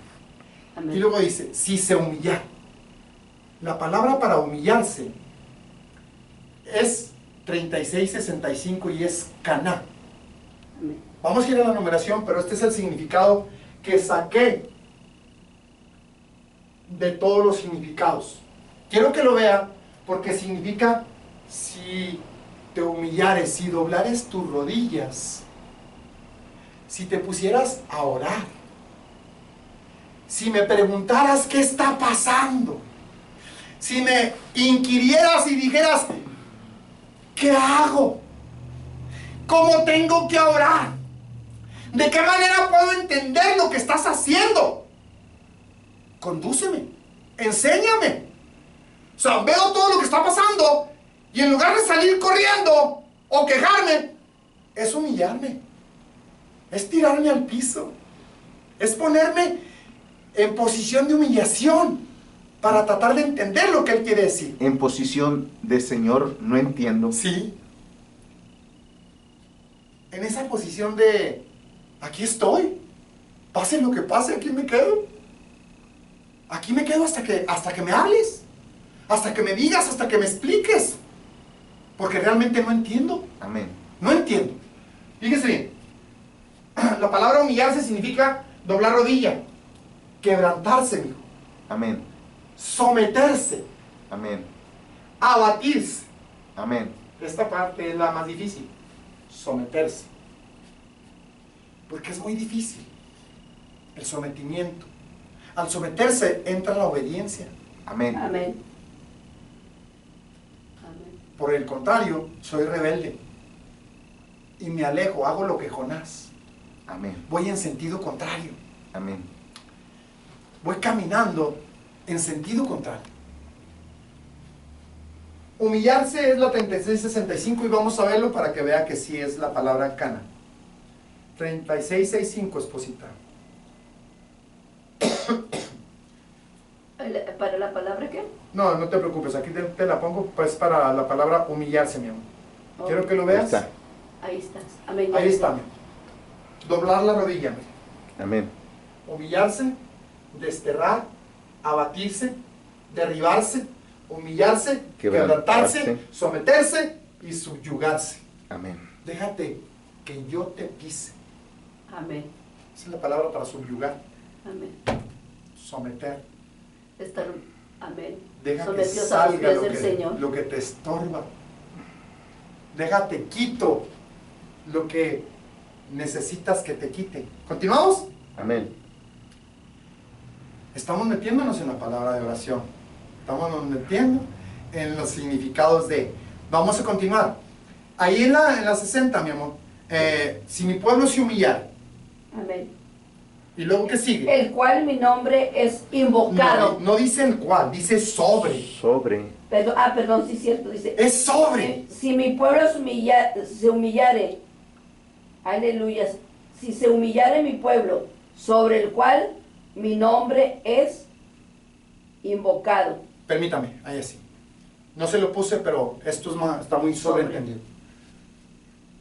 Amén. Y luego dice, si se humillar. La palabra para humillarse es 3665 y es caná. Amén. Vamos a ir a la numeración, pero este es el significado que saqué de todos los significados. Quiero que lo vea porque significa si te humillares, si doblares tus rodillas, si te pusieras a orar, si me preguntaras qué está pasando, si me inquirieras y dijeras, ¿qué hago? ¿Cómo tengo que orar? ¿De qué manera puedo entender lo que estás haciendo? Condúceme, enséñame. O sea, veo todo lo que está pasando y en lugar de salir corriendo o quejarme, es humillarme, es tirarme al piso, es ponerme en posición de humillación para tratar de entender lo que Él quiere decir. En posición de Señor, no entiendo. Sí. En esa posición de, aquí estoy, pase lo que pase, aquí me quedo. Aquí me quedo hasta que me hables, hasta que me digas, hasta que me expliques. Porque realmente no entiendo. Amén. No entiendo. Fíjese bien. La palabra humillarse significa doblar rodilla, quebrantarse, mijo, Amén. someterse, Amén. abatirse. Amén. Esta parte es la más difícil, someterse. Porque es muy difícil el sometimiento. Al someterse entra la obediencia. Amén. Amén. Amén. Por el contrario, soy rebelde y me alejo, hago lo que Jonás. Amén. Voy en sentido contrario. Amén. Voy caminando en sentido contrario. Humillarse es la 3665 y vamos a verlo para que vea que sí es la palabra cana. 3665, esposita. ¿Para la palabra qué? No, no te preocupes, aquí te la pongo pues para la palabra humillarse, mi amor. Quiero que lo Ahí veas. está. Ahí estás. Amén. Ahí está, mi amor. Doblar la rodilla, mire. Amén. Humillarse, desterrar, abatirse, derribarse, humillarse, Quebrantarse. quebrantarse, someterse y subyugarse. Amén. Déjate que yo te pise. Amén. Esa es la palabra para subyugar, Amén. someter. Estar, amén. Deja que Sometidos a los salga pies del Señor. lo que te estorba. Déjate quito lo que necesitas que te quite. ¿Continuamos? Amén. Estamos metiéndonos en la palabra de oración. Estamos metiendo en los significados de... Vamos a continuar. Ahí en la 60, mi amor. Si mi pueblo se humillara. Amén. ¿Y luego qué sigue? El cual mi nombre es invocado. No, no dice el cual, dice sobre. Sobre. Perdón, sí es cierto, dice. Es sobre. Si mi pueblo se humillare, aleluya, si se humillare mi pueblo, sobre el cual mi nombre es invocado. Permítame, ahí así. No se lo puse, pero esto está muy sobreentendido.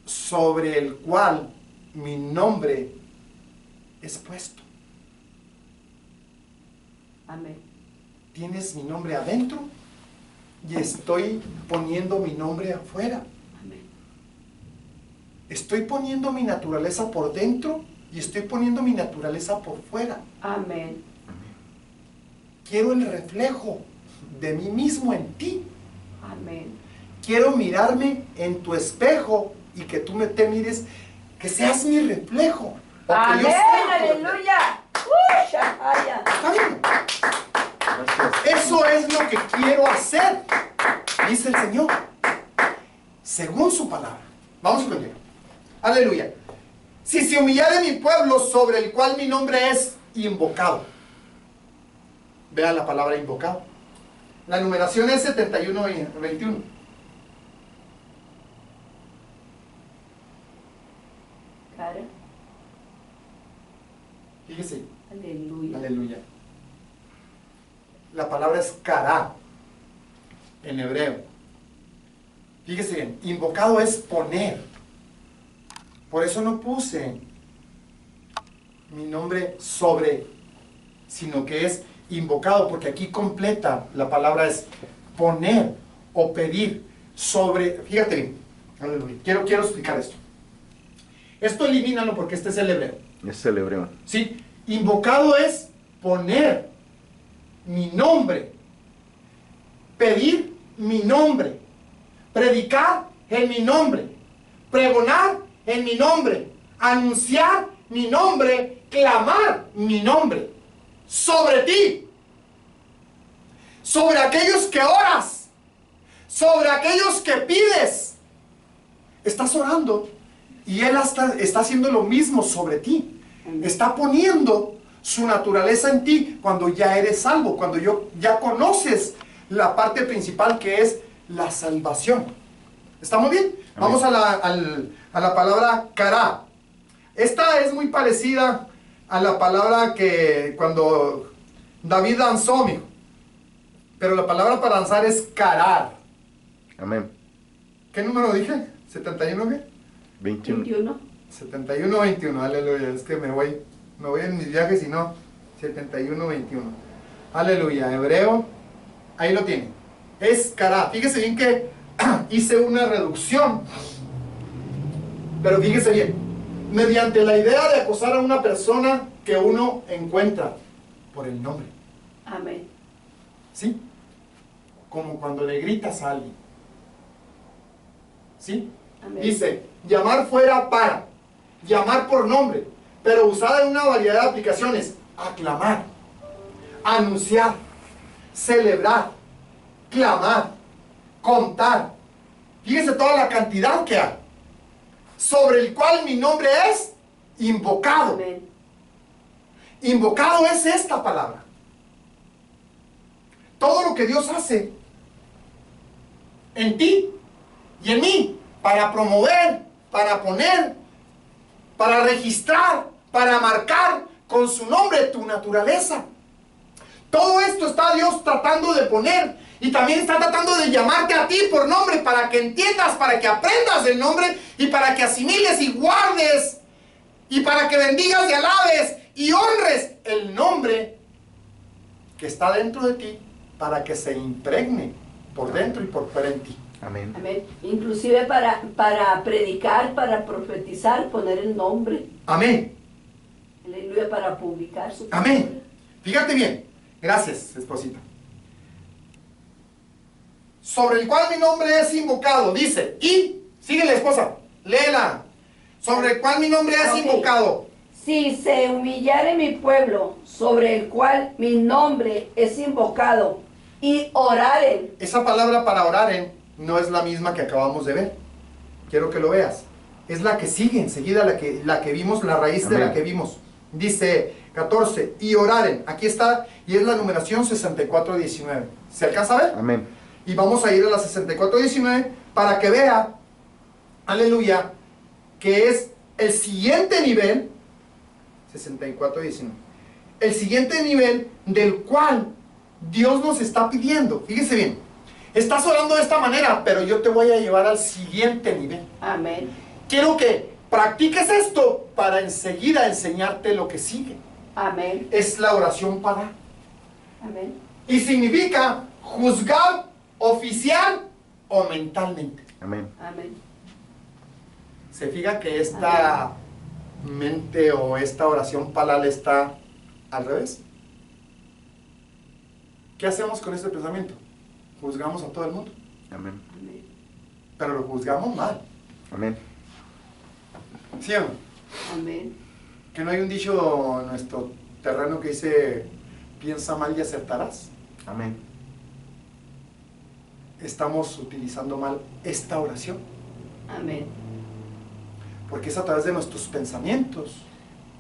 Sobre el cual mi nombre es puesto. Amén. Tienes mi nombre adentro y estoy poniendo mi nombre afuera. Amén. Estoy poniendo mi naturaleza por dentro y estoy poniendo mi naturaleza por fuera. Amén. Quiero el reflejo de mí mismo en ti. Amén. Quiero mirarme en tu espejo y que tú te mires, que seas mi reflejo. O que yo Amén. sea tu reflejo. Aleluya. Shahaya. ¿Está bien? Gracias. Eso es lo que quiero hacer, dice el Señor, según su palabra. Vamos a continuar. Aleluya. Si se humillare mi pueblo sobre el cual mi nombre es invocado. Vea la palabra invocado. La numeración es 71 y 21. Cara. Fíjese. Aleluya. Aleluya. La palabra es kará en hebreo. Fíjese bien, invocado es poner. Por eso no puse mi nombre sobre, sino que es invocado, porque aquí completa la palabra es poner o pedir sobre. Fíjate bien, aleluya. Quiero explicar esto. Esto elimínalo porque este es el hebreo. Es el hebreo. ¿Sí? Invocado es poner mi nombre, pedir mi nombre, predicar en mi nombre, pregonar en mi nombre, anunciar mi nombre, clamar mi nombre sobre ti, sobre aquellos que oras, sobre aquellos que pides. Estás orando y Él está haciendo lo mismo sobre ti. Está poniendo su naturaleza en ti cuando ya eres salvo, cuando ya conoces la parte principal que es la salvación. ¿Estamos bien? Amén. Vamos a la palabra cará. Esta es muy parecida a la palabra que cuando David danzó, mijo. Pero la palabra para danzar es carar. Amén. ¿Qué número dije? ¿71 qué? 21. 71, 21, aleluya. Es que me voy en mis viajes y no. 71, 21. Aleluya. Hebreo, ahí lo tiene. Es cará. Fíjese bien que hice una reducción. Pero fíjese bien. Mediante la idea de acosar a una persona que uno encuentra por el nombre. Amén. ¿Sí? Como cuando le gritas a alguien. ¿Sí? Amén. Dice, llamar fuera para, llamar por nombre, pero usada en una variedad de aplicaciones. Aclamar, anunciar, celebrar, clamar, contar. Fíjese toda la cantidad que hay. Sobre el cual mi nombre es invocado. Amén. Invocado es esta palabra. Todo lo que Dios hace en ti y en mí, para promover, para poner, para registrar, para marcar con su nombre tu naturaleza. Todo esto está Dios tratando de poner, y también está tratando de llamarte a ti por nombre, para que entiendas, para que aprendas el nombre, y para que asimiles y guardes, y para que bendigas y alabes y honres el nombre que está dentro de ti, para que se impregne por dentro y por fuera en ti. Amén. Amén. Inclusive para predicar, para profetizar, poner el nombre. Amén. Aleluya, para publicar su Amén. palabra. Fíjate bien. Gracias, esposita. Sobre el cual mi nombre es invocado. Dice, y, sigue la esposa, léela. Sobre el cual mi nombre es invocado. Si se humillare mi pueblo, sobre el cual mi nombre es invocado, y oraren. Esa palabra para oraren no es la misma que acabamos de ver. Quiero que lo veas. Es la que sigue enseguida, la que vimos, la raíz Amén. De la que vimos. Dice 14, y oraren. Aquí está, y es la numeración 64:19. ¿Se alcanza a ver? Amén. Y vamos a ir a la 64:19 para que vea, aleluya, que es el siguiente nivel, 64:19. El siguiente nivel del cual Dios nos está pidiendo. Fíjese bien, estás orando de esta manera, pero yo te voy a llevar al siguiente nivel. Amén. Quiero que practiques esto para enseguida enseñarte lo que sigue. Amén. Es la oración para. Amén. Y significa juzgar oficial o mentalmente. Amén. Amén. Se fija que esta mente o esta oración palal está al revés. ¿Qué hacemos con este pensamiento? Juzgamos a todo el mundo. Amén. Amén. Pero lo juzgamos mal. Amén. ¿Sí o no? Amén. Que no hay un dicho en nuestro terreno que dice, piensa mal y acertarás. Amén. Estamos utilizando mal esta oración. Amén. Porque es a través de nuestros pensamientos.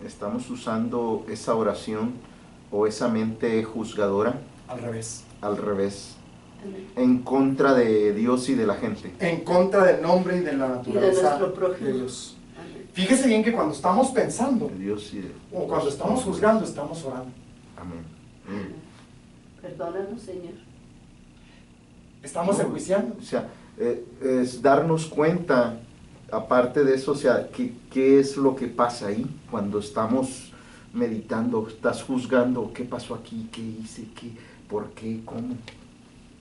Estamos usando esa oración o esa mente juzgadora Al revés. al revés, Amén. en contra de Dios y de la gente. En contra del nombre y de la naturaleza nuestro prójimo. de Dios. Amén. Fíjese bien que cuando estamos pensando De Dios y de o cuando estamos juzgando, estamos orando. Amén. Perdónanos, Señor. Estamos enjuiciando. O sea, Es darnos cuenta, aparte de eso, o sea, ¿qué es lo que pasa ahí cuando estamos meditando? Estás juzgando, ¿qué pasó aquí? ¿Qué hice? ¿Por qué? ¿Cómo?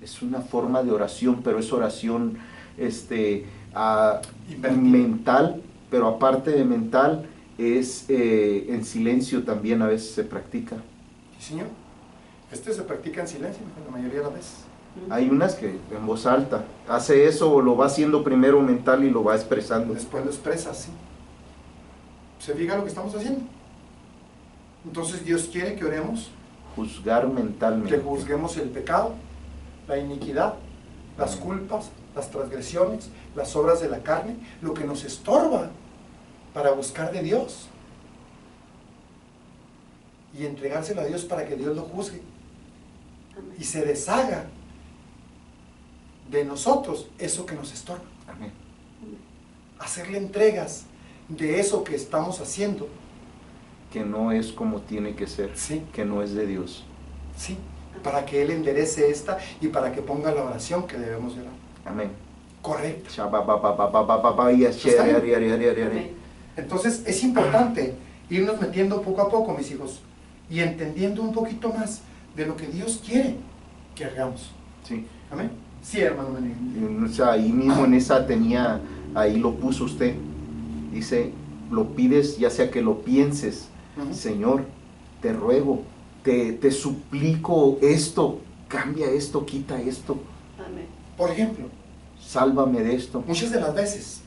Es una forma de oración, pero es oración mental, pero aparte de mental, es en silencio también a veces se practica. Sí, señor. Se practica en silencio la mayoría de las veces. Hay unas que en voz alta, hace eso o lo va haciendo primero mental y lo va expresando. Después lo expresa, sí. ¿Se fija lo que estamos haciendo? Entonces Dios quiere que oremos, Juzgar mentalmente. que juzguemos el pecado, la iniquidad, las culpas, las transgresiones, las obras de la carne, lo que nos estorba para buscar de Dios. Y entregárselo a Dios para que Dios lo juzgue. Y se deshaga de nosotros eso que nos estorba. Amén. Hacerle entregas de eso que estamos haciendo. Que no es como tiene que ser, Sí. que no es de Dios. Sí, para que Él enderece esta y para que ponga la oración que debemos de orar. Amén. Correcto. Amén. Entonces es importante irnos metiendo poco a poco, mis hijos, y entendiendo un poquito más de lo que Dios quiere que hagamos. Sí. Amén. Sí, hermano Benigno. O sea, ahí mismo en esa tenía, ahí lo puso usted. Dice, lo pides, ya sea que lo pienses, Señor, te ruego, te suplico esto, cambia esto, quita esto, Amén. Por ejemplo, sálvame de esto. muchas de las veces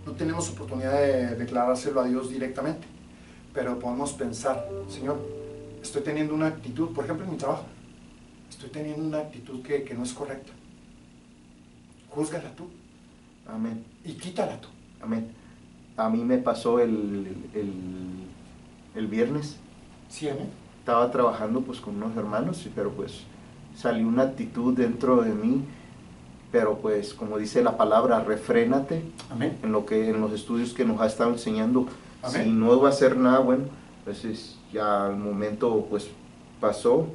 no tenemos oportunidad de declarárselo a Dios directamente, pero podemos pensar, Señor, estoy teniendo una actitud, por ejemplo en mi trabajo, estoy teniendo una actitud que no es correcta. Júzgala tú Amén. y quítala tú. Amén. A mí me pasó el viernes, Sí, amén. estaba trabajando pues con unos hermanos, pero pues salió una actitud dentro de mí, pero pues como dice la palabra, refrénate Amén. en los estudios que nos ha estado enseñando. Amén. Si no va a hacer nada bueno, pues ya al momento pues pasó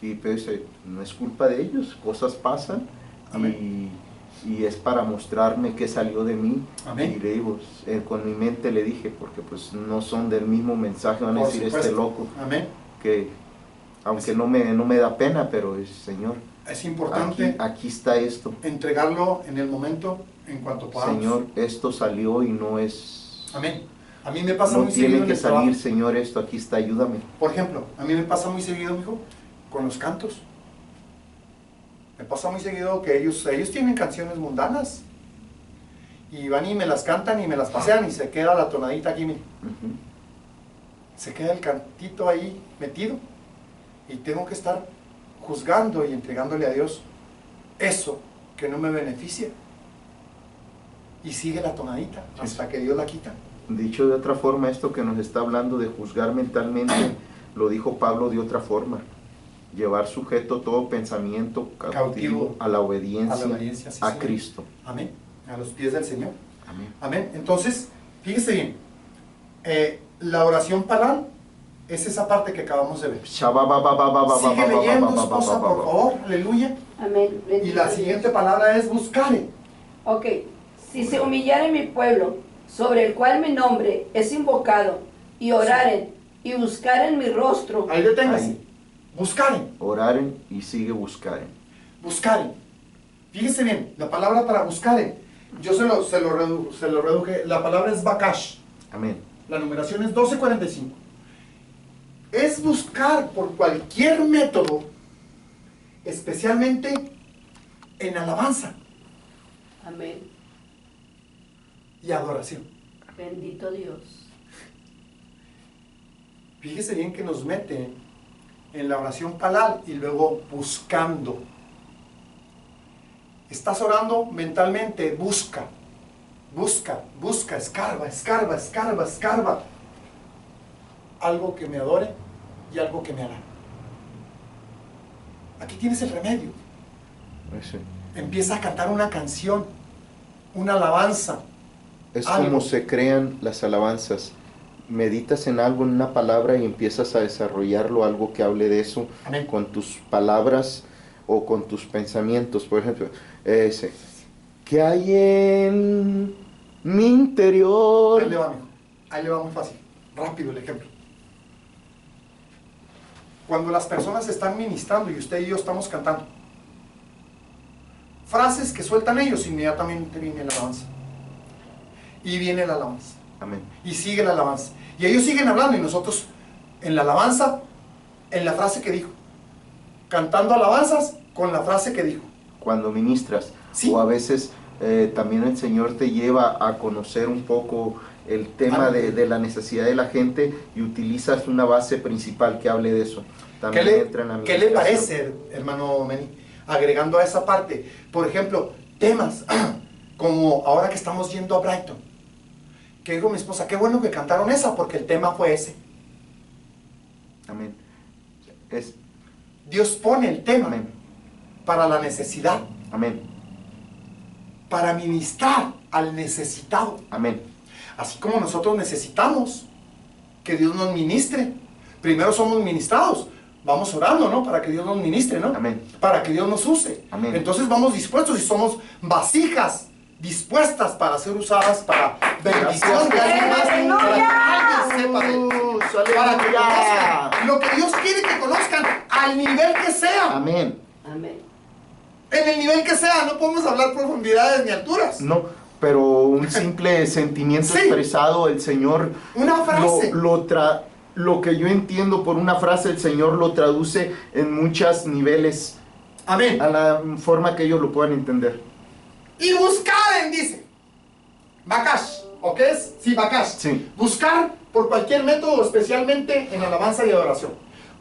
y pues no es culpa de ellos, cosas pasan. Amén. Y es para mostrarme qué salió de mí. Amén. Y le digo, con mi mente le dije, porque pues no son del mismo mensaje, van a Por decir supuesto. este loco, Amén. que aunque no me da pena, pero es Señor, Es importante aquí está esto, entregarlo en el momento en cuanto podamos. Señor, esto salió y no es, Amén. A mí me pasa no muy seguido tiene en que el trabajo. salir, Señor, esto aquí está, ayúdame. Por ejemplo, a mí me pasa muy seguido, mijo, con los cantos. Me pasa muy seguido que ellos tienen canciones mundanas y van y me las cantan y me las pasean y se queda la tonadita aquí, mire. Ujú. Se queda el cantito ahí metido y tengo que estar juzgando y entregándole a Dios eso que no me beneficia. Y sigue la tonadita hasta que Dios la quita. Dicho de otra forma, esto que nos está hablando de juzgar mentalmente, lo dijo Pablo de otra forma. Llevar sujeto todo pensamiento cautivo a la obediencia, sí, a señor. Cristo. Amén. A los pies del Señor. Amén. Amén. Entonces, fíjese bien. La oración paral es esa parte que acabamos de ver. Sigue leyendo, esposa, por favor. Aleluya. Amén. Y Bendito la Dios. siguiente palabra es buscare. Ok. Si se humillare mi pueblo, sobre el cual mi nombre es invocado, y oraren, y buscaren mi rostro. Ahí deténgase. Ahí. Buscaren. Oraren y sigue buscaren. Buscaren. Fíjese bien, la palabra para buscaren, yo se lo reduje, la palabra es bakash. Amén. La numeración es 1245. Es buscar por cualquier método, especialmente en alabanza Amén. y adoración. Bendito Dios. Fíjese bien que nos mete en la oración palal y luego buscando. Estás orando mentalmente, busca, escarba. Algo que me adore y algo que me haga. Aquí tienes el remedio. Ese. Empieza a cantar una canción, una alabanza. Es Algo. como se crean las alabanzas. Meditas en algo, en una palabra y empiezas a desarrollarlo, algo que hable de eso. Amén. Con tus palabras o con tus pensamientos. Por ejemplo, ¿qué hay en mi interior? Ahí le va, mijo. Ahí le va muy fácil. Rápido el ejemplo. Cuando las personas están ministrando y usted y yo estamos cantando, frases que sueltan ellos, inmediatamente viene la alabanza. Y viene la alabanza. Amén. Y sigue la alabanza. Y ellos siguen hablando y nosotros en la alabanza, en la frase que dijo. Cantando alabanzas con la frase que dijo. Cuando ministras, Sí. o a veces también el Señor te lleva a conocer un poco el tema de la necesidad de la gente y utilizas una base principal que hable de eso. ¿Qué También entra en la le administración. parece, hermano Meni? Agregando a esa parte, por ejemplo, temas como ahora que estamos yendo a Brighton, que dijo mi esposa, qué bueno que cantaron esa porque el tema fue ese. Amén. Dios pone el tema Amén. para la necesidad, Amén. para ministrar al necesitado. Amén. Así como nosotros necesitamos que Dios nos ministre, primero somos ministrados, vamos orando, ¿no? Para que Dios nos ministre, ¿no? Amén. Para que Dios nos use. Amén. Entonces vamos dispuestos y somos vasijas dispuestas para ser usadas para bendición de alguien más, para que alguien sepa de él, para que conozcan lo que Dios quiere que conozcan al nivel que sea. Amén. Amén. En el nivel que sea, no podemos hablar profundidades ni alturas. No, pero un simple sentimiento Sí. expresado, el Señor Una frase. lo que yo entiendo por una frase, el Señor lo traduce en muchos niveles, Amén. a la forma que ellos lo puedan entender. Y buscar, dice. Bakash, ¿o qué es? Sí, Bakash. Sí. Buscar por cualquier método, especialmente en alabanza y adoración.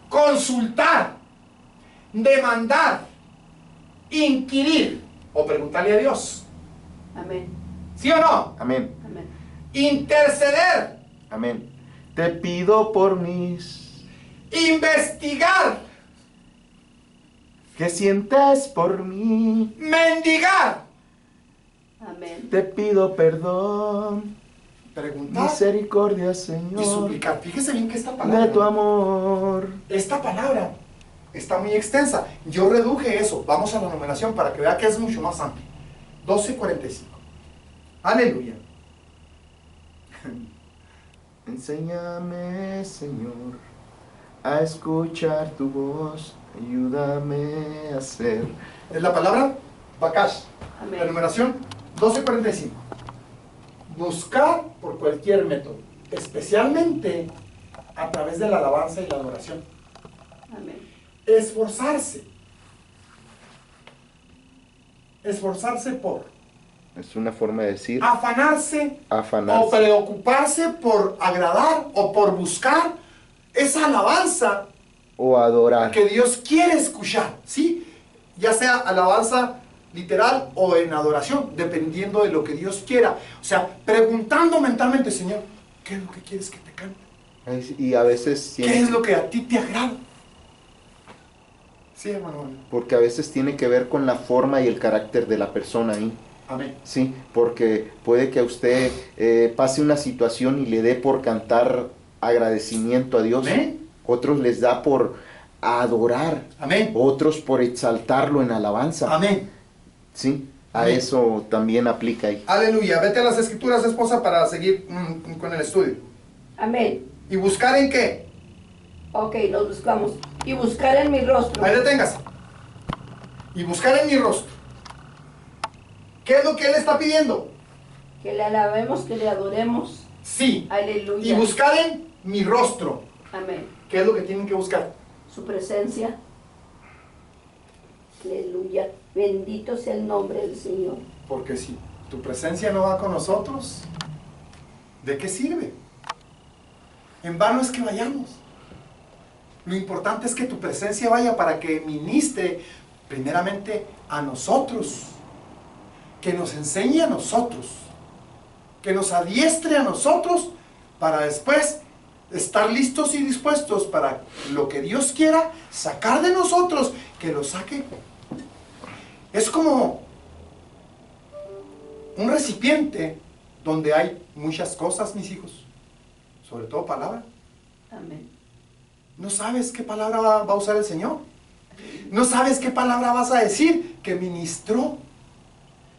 Consultar, demandar, inquirir o preguntarle a Dios. Amén. ¿Sí o no? Amén. Amén. Interceder, Amén. Te pido por mis... investigar, ¿Qué sientes por mí? mendigar, Amén. Te pido perdón, preguntar misericordia, y Señor, suplicar. Fíjese bien que esta de palabra, tu amor. esta palabra está muy extensa. Yo reduje eso. Vamos a la numeración para que vea que es mucho más amplio. 12:45. Aleluya. Enséñame, Señor, a escuchar tu voz. Ayúdame a ser. Es la palabra Bakash. Amén. La numeración 12:45. Buscar por cualquier método, especialmente a través de la alabanza y la adoración. Amén. Esforzarse. Esforzarse por Es una forma de decir afanarse o afanarse. preocuparse por agradar o por buscar esa alabanza O adorar. que Dios quiere escuchar, ¿sí? Ya sea alabanza literal o en adoración, dependiendo de lo que Dios quiera. O sea, preguntando mentalmente, Señor, ¿qué es lo que quieres que te cante? Y a veces ¿Qué es lo que a ti te agrada? Sí, hermano. porque a veces tiene que ver con la forma y el carácter de la persona ahí. Amén. Sí, porque puede que a usted pase una situación y le dé por cantar agradecimiento a Dios. Amén. Otros les da por adorar. Amén. Otros por exaltarlo en alabanza. Amén. Sí, a Amén. eso también aplica ahí. Aleluya. Vete a las escrituras, esposa, para seguir con el estudio. Amén. ¿Y buscar en qué? Ok, nos buscamos. Y buscar en mi rostro. Ahí deténgase. Y buscar en mi rostro. ¿Qué es lo que Él está pidiendo? Que le alabemos, que le adoremos. Sí. Aleluya. Y buscar en mi rostro. Amén. ¿Qué es lo que tienen que buscar? Su presencia. Aleluya. Bendito sea el nombre del Señor. Porque si tu presencia no va con nosotros, ¿de qué sirve? En vano es que vayamos. Lo importante es que tu presencia vaya para que ministre primeramente a nosotros, que nos enseñe a nosotros, que nos adiestre a nosotros para después estar listos y dispuestos para lo que Dios quiera sacar de nosotros, que lo saque. Es como un recipiente donde hay muchas cosas, mis hijos, sobre todo palabra. Amén. No sabes qué palabra va a usar el Señor. No sabes qué palabra vas a decir, que ministró,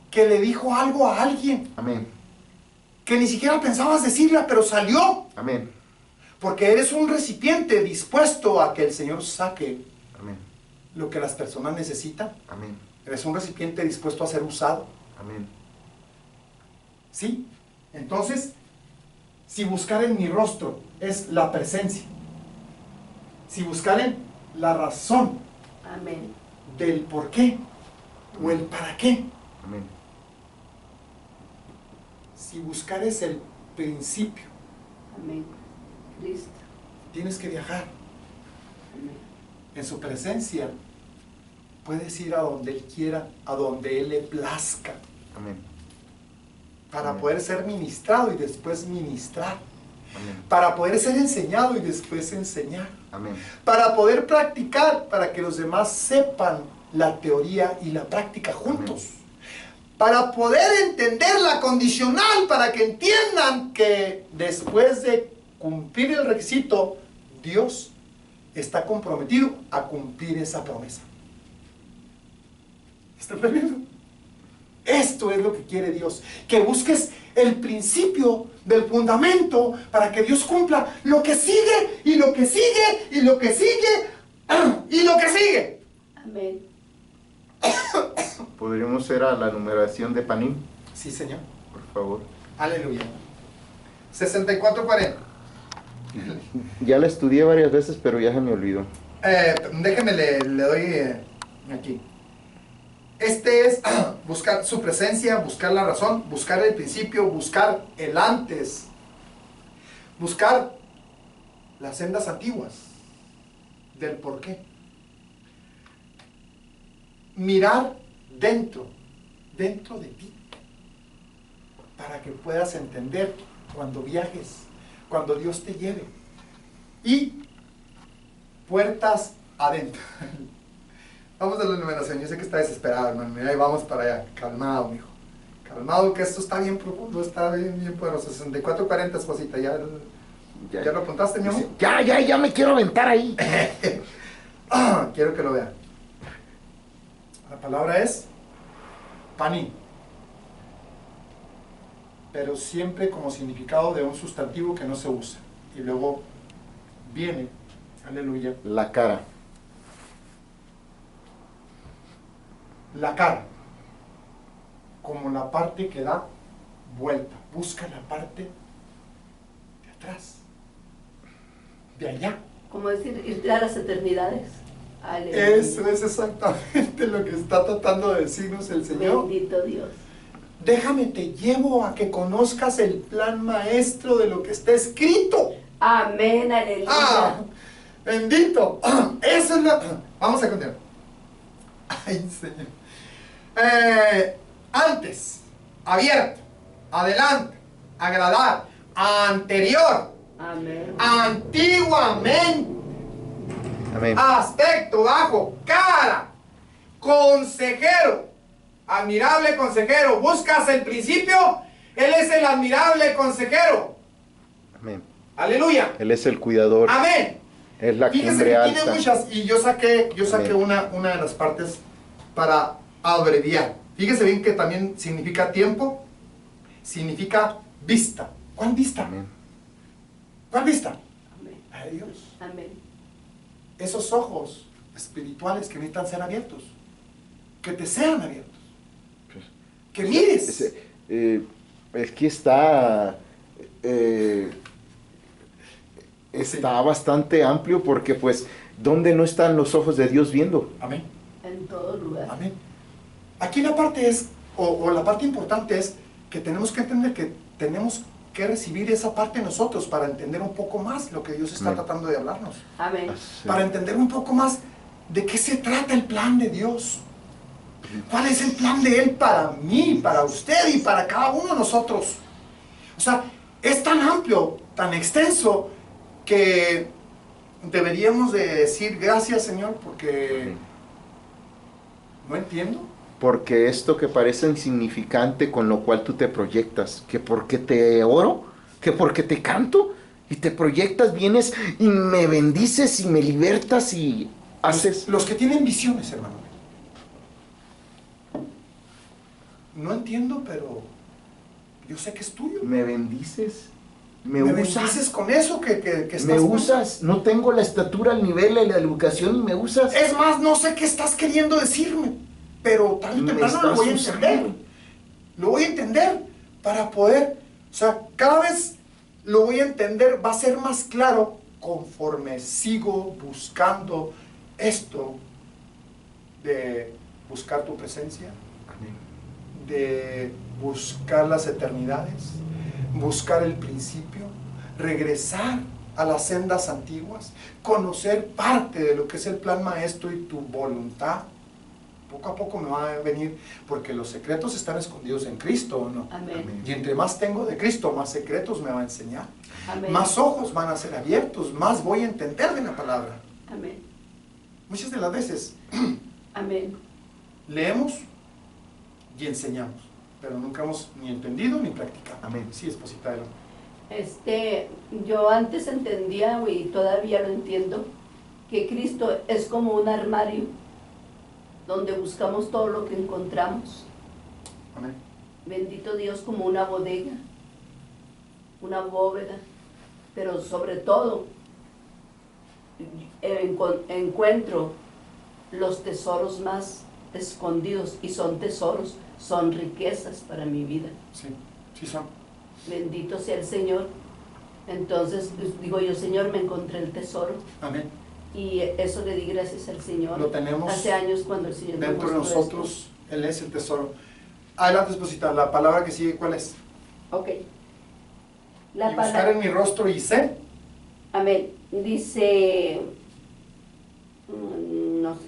que le dijo algo a alguien, Amén. que ni siquiera pensabas decirla, pero salió. Amén. Porque eres un recipiente dispuesto a que el Señor saque Amén. lo que las personas necesitan. Amén. Eres un recipiente dispuesto a ser usado. Amén. ¿Sí? Entonces, si buscar en mi rostro es la presencia, si buscar en la razón Amén. del por qué o el para qué, Amén. si buscar es el principio, Amén. Cristo. tienes que viajar. Amén. En su presencia puedes ir a donde Él quiera, a donde Él le plazca, Amén. para Amén. poder ser ministrado y después ministrar, Amén. para poder ser enseñado y después enseñar, Amén. para poder practicar, para que los demás sepan la teoría y la práctica juntos, para poder entender la condicional, para que entiendan que después de cumplir el requisito, Dios está comprometido a cumplir esa promesa. ¿Está entendiendo? Esto es lo que quiere Dios, que busques el principio del fundamento para que Dios cumpla lo que sigue y lo que sigue y lo que sigue y lo que sigue. Amén. ¿Podríamos ir a la numeración de Panim, Sí, Señor. por favor? Aleluya. 64:40. Ya la estudié varias veces, pero ya se me olvidó. Déjeme, le doy aquí. Este es buscar su presencia, buscar la razón, buscar el principio, buscar el antes, buscar las sendas antiguas del por qué. Mirar dentro de ti, para que puedas entender cuando viajes, cuando Dios te lleve. Y puertas adentro. Vamos a la numeración. Yo sé que está desesperado, hermano. Mira, ahí vamos para allá. Calmado, mijo. Calmado, que esto está bien profundo, está bien poderoso. 64:40, esposita. ¿Ya lo apuntaste, mi amor? Ya me quiero aventar ahí. Quiero que lo vean. La palabra es paní, pero siempre como significado de un sustantivo que no se usa. Y luego viene, aleluya, La cara. la cara, como la parte que da vuelta. Busca la parte de atrás, de allá. Como decir, ir a las eternidades. Aleluya. Eso es exactamente lo que está tratando de decirnos el Señor. Bendito Dios. Déjame, te llevo a que conozcas el plan maestro de lo que está escrito. Amén, aleluya. Bendito. Eso es la... Vamos a continuar. Ay, Señor. Antes, abierto, adelante, agradar, anterior, Amén. antiguamente, Amén. aspecto bajo, cara, consejero, admirable consejero. Buscas el principio, Él es el admirable consejero. Amén. Aleluya. Él es el cuidador. Amén. Es la Fíjese cumbre que alta. tiene muchas, y yo saqué Amén. una de las partes para abreviar. Fíjese bien que también significa tiempo, significa vista. ¿Cuál vista? Amén. ¿Cuál vista? Amén. La de Dios. Amén. Esos ojos espirituales que necesitan ser abiertos, que te sean abiertos, Pues, que mires. es que está está bastante amplio, porque pues ¿dónde no están los ojos de Dios viendo? Amén. En todo lugar. Amén. Aquí la parte es, o la parte importante es que tenemos que entender que tenemos que recibir esa parte nosotros para entender un poco más lo que Dios está Amén. tratando de hablarnos. Amén. Para entender un poco más de qué se trata el plan de Dios. ¿Cuál es el plan de Él para mí, para usted y para cada uno de nosotros? O sea, es tan amplio, tan extenso, que deberíamos de decir gracias, Señor, porque no entiendo. Porque esto que parece insignificante, con lo cual tú te proyectas, que porque te oro, que porque te canto, y te proyectas, vienes y me bendices y me libertas y haces... Los que tienen visiones, hermano. No entiendo, pero yo sé que es tuyo. Me bendices, me bendices usas, con eso que estás me usas. No tengo la estatura, el nivel, la educación y me usas. Es más, no sé qué estás queriendo decirme, pero tarde o temprano lo voy a entender. Lo voy a entender para poder, o sea, cada vez lo voy a entender, va a ser más claro conforme sigo buscando esto de buscar tu presencia, de buscar las eternidades, buscar el principio, regresar a las sendas antiguas, conocer parte de lo que es el plan maestro y tu voluntad. Poco a poco me va a venir, porque los secretos están escondidos en Cristo, ¿o no? Amén. Y entre más tengo de Cristo, más secretos me va a enseñar. Amén. Más ojos van a ser abiertos, más voy a entender de la palabra. Amén. Muchas de las veces Amén. leemos y enseñamos, pero nunca hemos ni entendido ni practicado. Amén. Sí, esposita de Yo antes entendía, y todavía lo entiendo, que Cristo es como un armario donde buscamos todo lo que encontramos. Amén. Bendito Dios, como una bodega, una bóveda, pero sobre todo encuentro los tesoros más escondidos, y son tesoros, son riquezas para mi vida. Sí, sí son. Bendito sea el Señor. Entonces digo yo, Señor, me encontré el tesoro, Amén. y eso le di gracias al Señor. Lo tenemos hace años cuando el Señor me dentro de mostró nosotros, esto. Él es el tesoro. Adelante, esposita, la palabra que sigue, ¿cuál es? Ok. Y buscar palabra, en mi rostro y sé. amén, dice,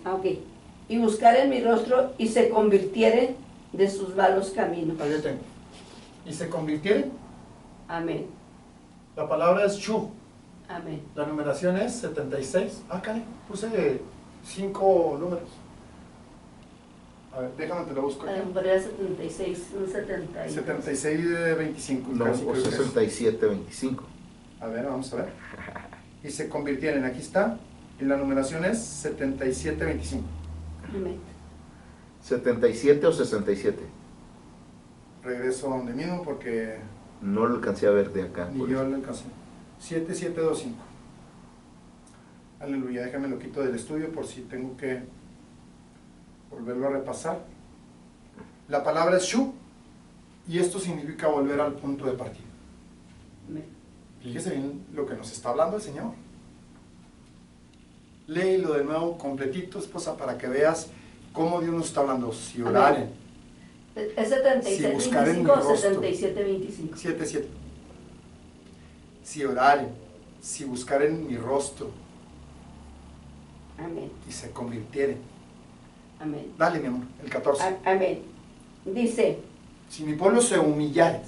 ok, y buscar en mi rostro y se convirtiere de sus malos caminos. Ahí lo tengo. Y se convirtieren. Amén, La palabra es Shu. amén. La numeración es 76. Ah, caray, puse 5 números. A ver, déjame, te lo busco aquí. Era 76, un 70. 76 de 25. No, casi o creo que es. 67, 25. A ver, vamos a ver. Y se convirtieron, aquí está. Y la numeración es 7725. Amén. 77 o 67. Regreso a donde mismo porque No lo alcancé a ver de acá. ni yo lo alcancé. 7725. Aleluya, déjame lo quito del estudio por si tengo que volverlo a repasar. La palabra es Shu, y esto significa volver al punto de partida. Amén. Fíjese bien lo que nos está hablando el Señor. Léelo de nuevo completito, esposa, para que veas cómo Dios nos está hablando. Si oraren, ¿Es 77, Si buscar en mi 25 o rostro. 77, 25? 7:7. Si oraren, si buscaren en mi rostro Amén, y se convirtieren. amén. Dale, mi amor, el 14. Amén. Dice, Si mi pueblo se humillare,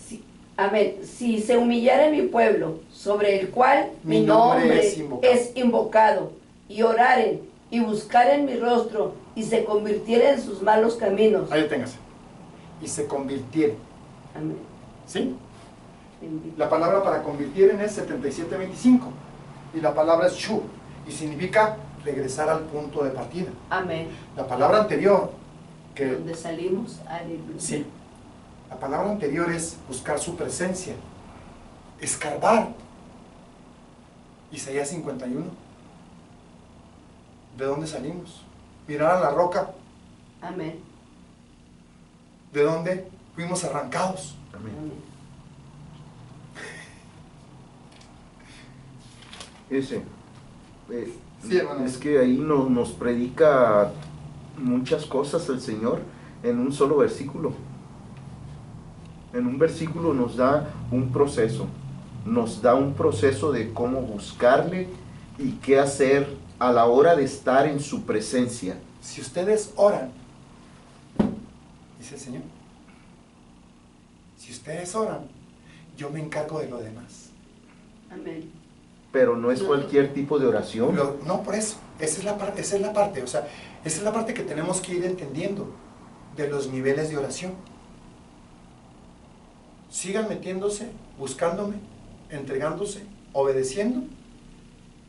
amén, si se humillare mi pueblo, sobre el cual Mi mi nombre nombre es invocado. y oraren y buscaren mi rostro y se convirtieren en sus malos caminos. ahí téngase. Y se convirtieren. Amén. ¿Sí? Bendito. La palabra para convirtieren es 7725. Y la palabra es Shu. Y significa regresar al punto de partida. Amén. La palabra anterior, que Donde salimos, aleluya. sí, la palabra anterior es buscar su presencia, escarbar. Isaías 51. ¿De dónde salimos? Mirar a la roca. Amén. ¿De dónde fuimos arrancados? Amén. Amén. Ese. Sí, hermano. Es que ahí nos predica muchas cosas el Señor en un solo versículo. En un versículo nos da un proceso. Nos da un proceso de cómo buscarle y qué hacer a la hora de estar en su presencia. Si ustedes oran, dice el Señor, si ustedes oran, yo me encargo de lo demás. Amén. Pero no es cualquier tipo de oración. No, por eso, esa es la parte, o sea, esa es la parte que tenemos que ir entendiendo de los niveles de oración. Sigan metiéndose, buscándome, entregándose, obedeciendo,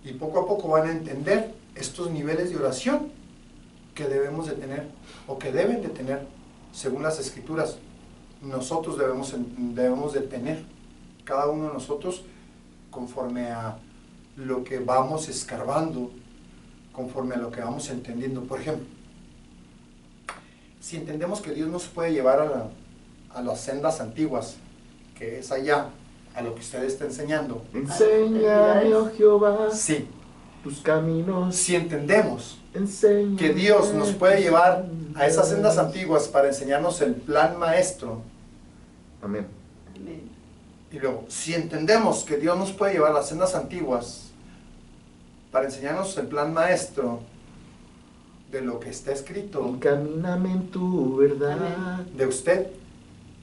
y poco a poco van a entender estos niveles de oración que debemos de tener o que deben de tener según las escrituras. Nosotros debemos de tener, cada uno de nosotros, conforme a lo que vamos escarbando, conforme a lo que vamos entendiendo. Por ejemplo, si entendemos que Dios nos puede llevar a las sendas antiguas, que es allá, a lo que usted está enseñando. Enséñame, oh Jehová, Sí. tus caminos. Si entendemos Enséñame que Dios nos puede llevar a esas sendas antiguas para enseñarnos el plan maestro, Amén. Amén. y luego, si entendemos que Dios nos puede llevar a las sendas antiguas para enseñarnos el plan maestro de lo que está escrito, Encamíname en tu verdad. Amén. de usted,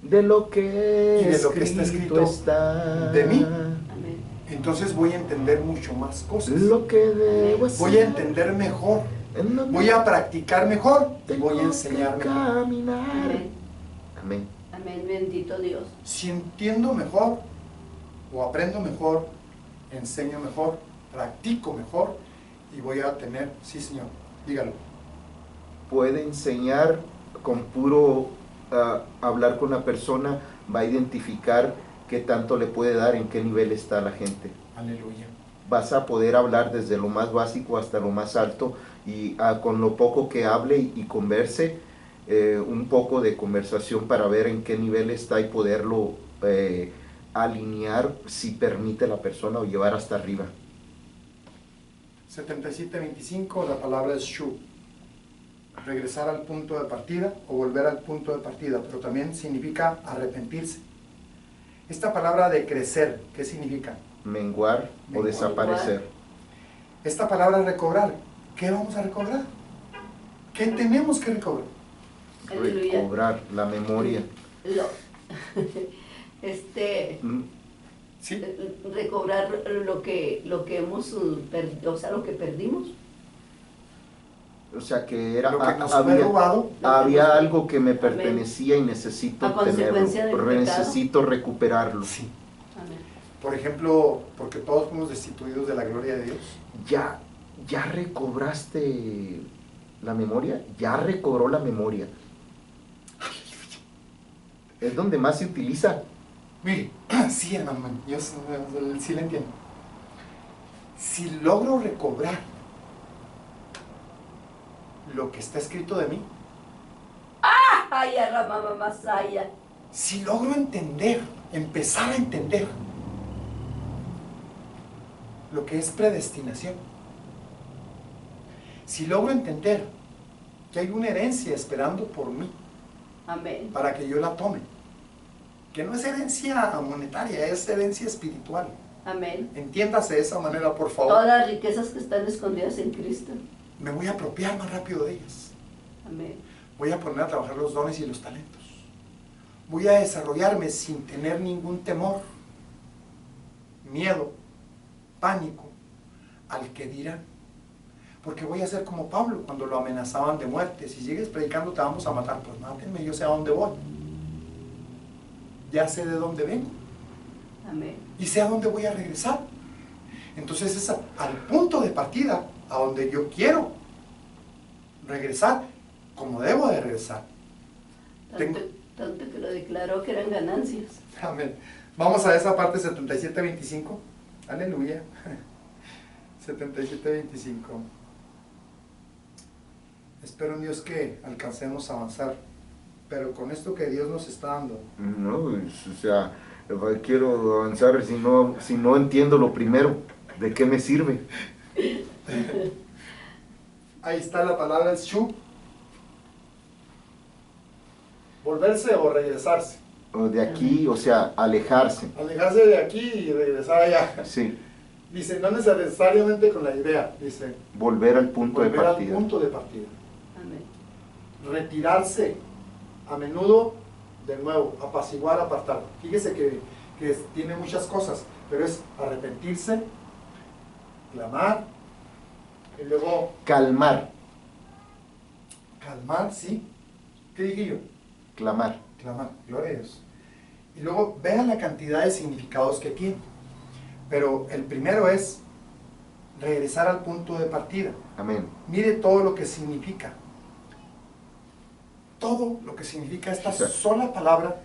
De lo que, Y de lo que está escrito está. de mí. Amén. entonces voy a entender mucho más cosas. Lo que debo hacer. Voy a entender mejor, En donde voy a practicar mejor y tengo voy a enseñar que mejor. caminar. Amén. Amén. Amén. Bendito Dios. Si entiendo mejor o aprendo mejor, enseño mejor, practico mejor y voy a tener, sí Señor, dígalo. Puede enseñar con puro hablar con la persona, va a identificar qué tanto le puede dar, en qué nivel está la gente. Aleluya. Vas a poder hablar desde lo más básico hasta lo más alto y con lo poco que hable y converse, un poco de conversación para ver en qué nivel está y poderlo alinear si permite la persona o llevar hasta arriba. 77:25, la palabra es shu. Regresar al punto de partida o volver al punto de partida, pero también significa arrepentirse. Esta palabra de crecer, ¿qué significa? Menguar o Menguar. desaparecer. Esta palabra recobrar, ¿qué vamos a recobrar? ¿Qué tenemos que recobrar? Aleluya. Recobrar la memoria. ¿Sí? Recobrar lo que hemos perdido, o sea, lo que perdimos. O sea que era, Lo que nos fue robado. había algo que me Amén. pertenecía y necesito A consecuencia tenerlo, del pecado. necesito recuperarlo. Sí. Amén. Por ejemplo, porque todos fuimos destituidos de la gloria de Dios. ¿Ya recobraste la memoria? ¿Ya recobró la memoria? Es donde más se utiliza. Mire, sí, hermano, yo sí le entiendo. Si logro recobrar lo que está escrito de mí, Ay, Ramama Masaya. si logro entender, empezar a entender lo que es predestinación, si logro entender que hay una herencia esperando por mí Amén. para que yo la tome, que no es herencia monetaria, es herencia espiritual. Amén. Entiéndase de esa manera, por favor. Todas las riquezas que están escondidas en Cristo. Me voy a apropiar más rápido de ellas. Amén. Voy a poner a trabajar los dones y los talentos. Voy a desarrollarme sin tener ningún temor, miedo, pánico al que dirán. Porque voy a ser como Pablo cuando lo amenazaban de muerte. Si sigues predicando te vamos a matar. Pues mátenme, yo sé a dónde voy. Ya sé de dónde vengo. Amén. Y sé a dónde voy a regresar. Entonces es al punto de partida a donde yo quiero regresar como debo de regresar. Tanto que lo declaró que eran ganancias. Amén. Vamos a esa parte 77:25. Aleluya. 77:25. Espero en Dios que alcancemos a avanzar. Pero con esto que Dios nos está dando, No, o sea, quiero avanzar si no entiendo lo primero, ¿de qué me sirve? ahí está la palabra es shu. Volverse o regresarse. O de aquí, o sea, alejarse. Alejarse de aquí y regresar allá. Sí, Dice, no necesariamente con la idea. Dice, volver al punto de volver al partida. punto de partida. Amén. Retirarse a menudo, de nuevo, apaciguar, apartar. Fíjese que tiene muchas cosas, pero es arrepentirse, clamar, y luego Calmar, calmar, ¿sí? ¿Qué dije yo? clamar. Clamar, gloria a Dios. Y luego vean la cantidad de significados que tiene. Pero el primero es regresar al punto de partida. Amén. Mire todo lo que significa. Todo lo que significa esta sola palabra,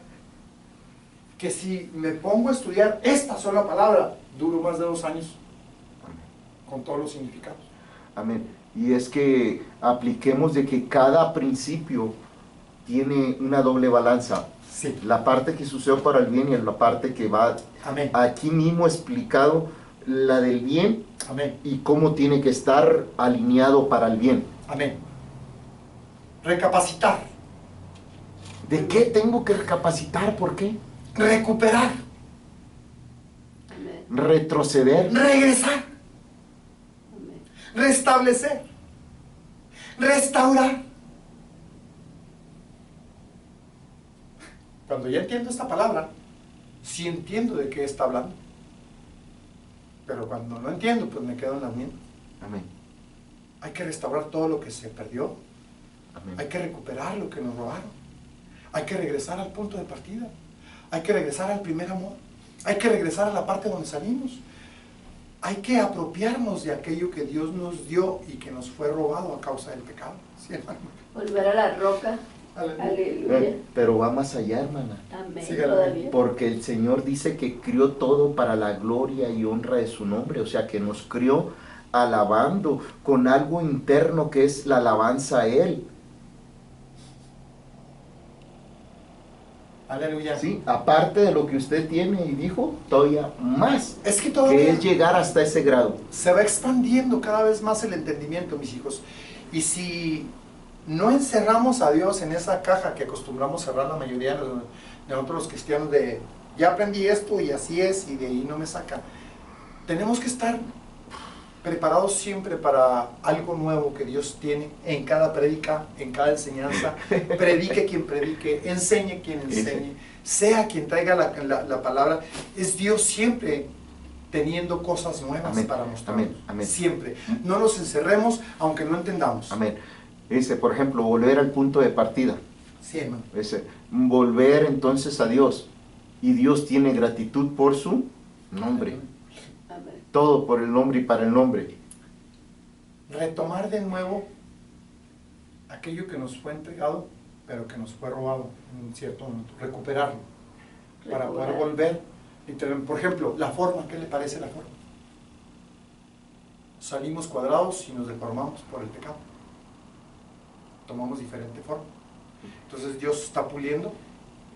que si me pongo a estudiar esta sola palabra, duro más de 2 años con todos los significados. Amén. Y es que apliquemos de que cada principio tiene una doble balanza. Sí. La parte que sucedió para el bien y la parte que va Amén. aquí mismo explicado, la del bien Amén. y cómo tiene que estar alineado para el bien. Amén. Recapacitar. ¿De qué tengo que recapacitar? ¿Por qué? Recuperar. Amén. Retroceder. Regresar. Amén. Restablecer. Restaurar. Cuando ya entiendo esta palabra, sí entiendo de qué está hablando. Pero cuando no entiendo, pues me quedo en las mismas. Amén. Hay que restaurar todo lo que se perdió. Amén. Hay que recuperar lo que nos robaron. Hay que regresar al punto de partida. Hay que regresar al primer amor. Hay que regresar a la parte donde salimos. Hay que apropiarnos de aquello que Dios nos dio y que nos fue robado a causa del pecado. ¿Sí, hermano? Volver a la roca. Aleluya. Pero va más allá, hermana. Amén. Sígale. Todavía. Porque el Señor dice que crió todo para la gloria y honra de su nombre. O sea, que nos crió alabando con algo interno que es la alabanza a Él. Aleluya. Sí, aparte de lo que usted tiene y dijo, todavía más. Es que Que todavía es llegar hasta ese grado. se va expandiendo cada vez más el entendimiento, mis hijos. Y si no encerramos a Dios en esa caja que acostumbramos cerrar la mayoría de nosotros los cristianos de ya aprendí esto y así es y de ahí no me saca. Tenemos que estar preparados siempre para algo nuevo que Dios tiene en cada prédica, en cada enseñanza. Predique quien predique, enseñe quien enseñe, sea quien traiga la palabra. Es Dios siempre teniendo cosas nuevas Amén, para mostrarnos. amén, amén. Siempre. No nos encerremos aunque no entendamos. Amén. Dice, por ejemplo, volver al punto de partida. Sí, hermano. Dice, volver entonces a Dios. Y Dios tiene gratitud por su nombre. Amén. Todo por el nombre y para el nombre. Retomar de nuevo aquello que nos fue entregado, pero que nos fue robado en un cierto momento. Recuperarlo. Para poder Recuperar. volver. Por ejemplo, la forma, ¿qué le parece la forma? Salimos cuadrados y nos deformamos por el pecado. Tomamos diferente forma. Entonces Dios está puliendo.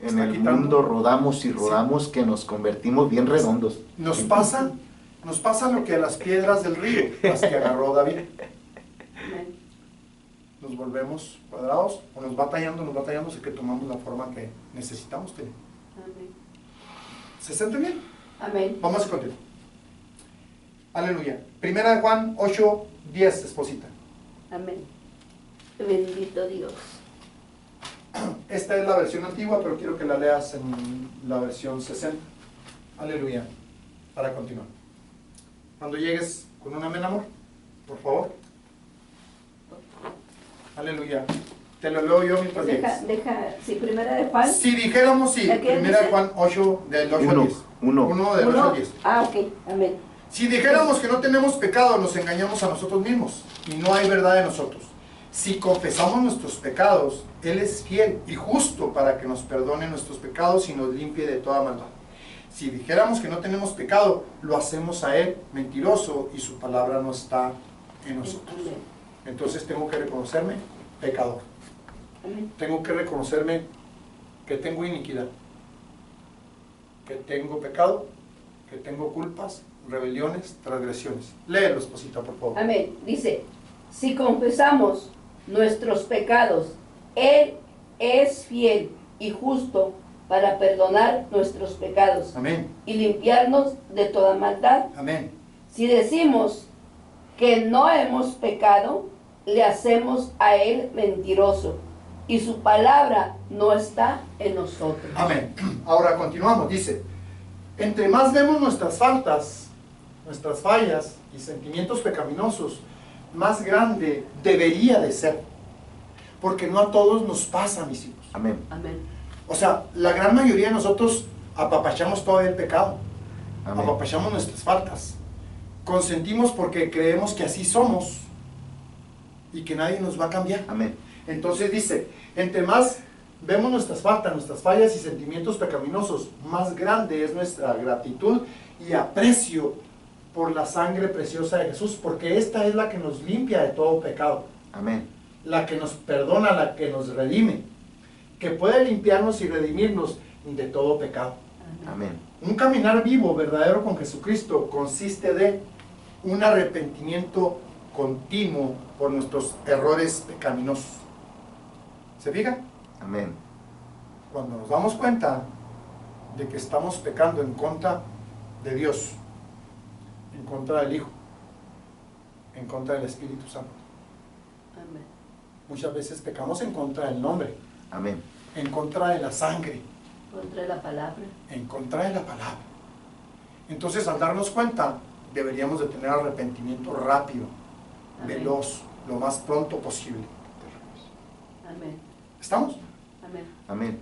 En está el quitando. mundo rodamos y rodamos que nos convertimos bien redondos. Nos pasa lo que a las piedras del río, las que agarró David. Amén. Nos volvemos cuadrados o nos va tallando hasta que tomamos la forma que necesitamos tener. Amén. ¿Se siente bien? Amén. Vamos a continuar. Aleluya. Primera de Juan 8:10, esposita. Amén. Bendito Dios. Esta es la versión antigua, pero quiero que la leas en la versión 60. Aleluya. Para continuar. Cuando llegues con un amén, amor, por favor. Aleluya. Te lo leo yo mientras llegues. Sí, primera de Juan. Si dijéramos sí, ¿A qué primera de dice? Juan 8, del 8 al 10. Uno. 1 del 8 al 10. Ok, amén. Si dijéramos que no tenemos pecado, nos engañamos a nosotros mismos y no hay verdad en nosotros. Si confesamos nuestros pecados, Él es fiel y justo para que nos perdone nuestros pecados y nos limpie de toda maldad. Si dijéramos que no tenemos pecado, lo hacemos a Él mentiroso y su palabra no está en nosotros. Amén. Entonces tengo que reconocerme pecador. Amén. Tengo que reconocerme que tengo iniquidad, que tengo pecado, que tengo culpas, rebeliones, transgresiones. Léelo, esposita, por favor. Amén. Dice, si confesamos nuestros pecados, Él es fiel y justo para perdonar nuestros pecados Amén. y limpiarnos de toda maldad. Amén. Si decimos que no hemos pecado, le hacemos a Él mentiroso y su palabra no está en nosotros. Amén. Ahora continuamos. Dice, entre más vemos nuestras faltas, nuestras fallas y sentimientos pecaminosos, más grande debería de ser. Porque no a todos nos pasa, mis hijos. Amén. Amén. O sea, la gran mayoría de nosotros apapachamos todo el pecado. Amén. Apapachamos nuestras faltas. Consentimos porque creemos que así somos y que nadie nos va a cambiar. Amén. Entonces dice, entre más vemos nuestras faltas, nuestras fallas y sentimientos pecaminosos, más grande es nuestra gratitud y aprecio por la sangre preciosa de Jesús, porque esta es la que nos limpia de todo pecado, Amén. la que nos perdona, la que nos redime, que puede limpiarnos y redimirnos de todo pecado. Amén. Un caminar vivo, verdadero con Jesucristo, consiste de un arrepentimiento continuo por nuestros errores pecaminosos. ¿Se fijan? Amén. Cuando nos damos cuenta de que estamos pecando en contra de Dios, en contra del Hijo, en contra del Espíritu Santo. Amén. Muchas veces pecamos en contra del nombre, Amén. en contra de la sangre, Contra la palabra. en contra de la palabra. Entonces, al darnos cuenta, deberíamos de tener arrepentimiento rápido, Amén. veloz, lo más pronto posible. Amén. ¿Estamos? Amén. Amén.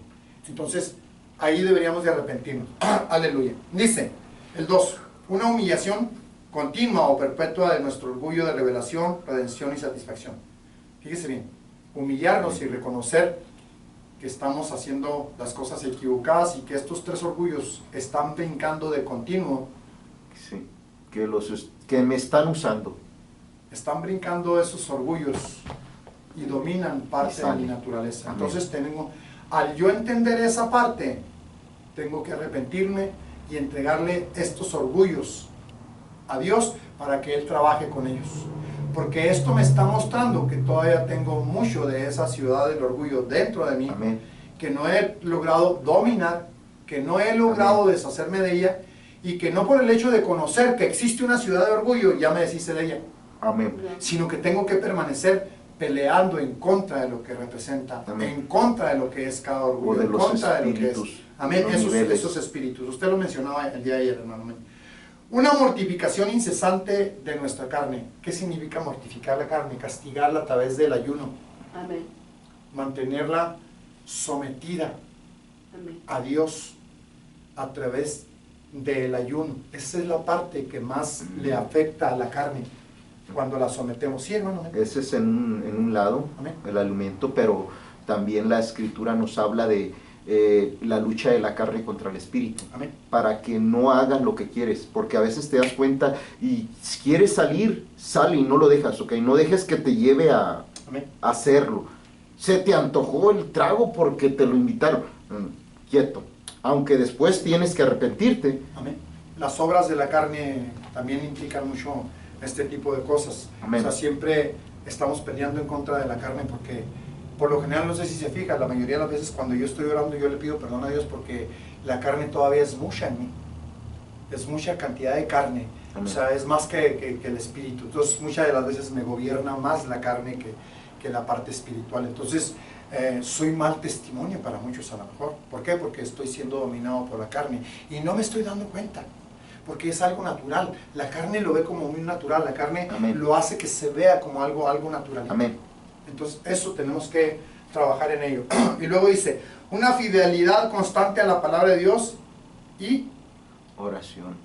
Entonces, ahí deberíamos de arrepentirnos. Aleluya. Dice el 2, una humillación continua o perpetua de nuestro orgullo de revelación, redención y satisfacción. Fíjese bien, humillarnos y reconocer que estamos haciendo las cosas equivocadas y que estos tres orgullos están brincando de continuo, Sí. Que me están usando. están brincando esos orgullos y dominan parte de mi naturaleza. Amén. Entonces al yo entender esa parte, tengo que arrepentirme y entregarle estos orgullos a Dios para que Él trabaje con ellos. Porque esto me está mostrando que todavía tengo mucho de esa ciudad del orgullo dentro de mí, Amén. que no he logrado dominar, que no he logrado Amén. deshacerme de ella, y que no por el hecho de conocer que existe una ciudad de orgullo ya me deshice de ella, Amén. sino que tengo que permanecer peleando en contra de lo que representa, Amén. en contra de lo que es cada orgullo, O de en los contra de lo que es. espíritus, Amén, los esos niveles. espíritus. Usted lo mencionaba el día de ayer, hermano. Amén. Una mortificación incesante de nuestra carne. ¿Qué significa mortificar la carne? Castigarla a través del ayuno, Amén. mantenerla sometida Amén. a Dios a través del ayuno. Esa es la parte que más le afecta a la carne cuando la sometemos. Sí, hermano. Amén. Ese es en un lado, Amén. el alimento, pero también la escritura nos habla de la lucha de la carne contra el espíritu, Amén. para que no hagas lo que quieres, porque a veces te das cuenta y si quieres salir, sale y no lo dejas, ¿ok? No dejes que te lleve a Amén. hacerlo. Se te antojó el trago porque te lo invitaron. Quieto. Aunque después tienes que arrepentirte. Amén. Las obras de la carne también implican mucho este tipo de cosas. Amén. O sea, siempre estamos peleando en contra de la carne porque, por lo general, no sé si se fija, la mayoría de las veces cuando yo estoy orando, yo le pido perdón a Dios porque la carne todavía es mucha en mí. Es mucha cantidad de carne. Amén. O sea, es más que el espíritu. Entonces, muchas de las veces me gobierna más la carne que la parte espiritual. Entonces, soy mal testimonio para muchos a lo mejor. ¿Por qué? Porque estoy siendo dominado por la carne y no me estoy dando cuenta, porque es algo natural. La carne lo ve como muy natural, la carne Amén. lo hace que se vea como algo natural. Amén. Entonces eso tenemos que trabajar en ello. Y luego dice, una fidelidad constante a la palabra de Dios y Oración.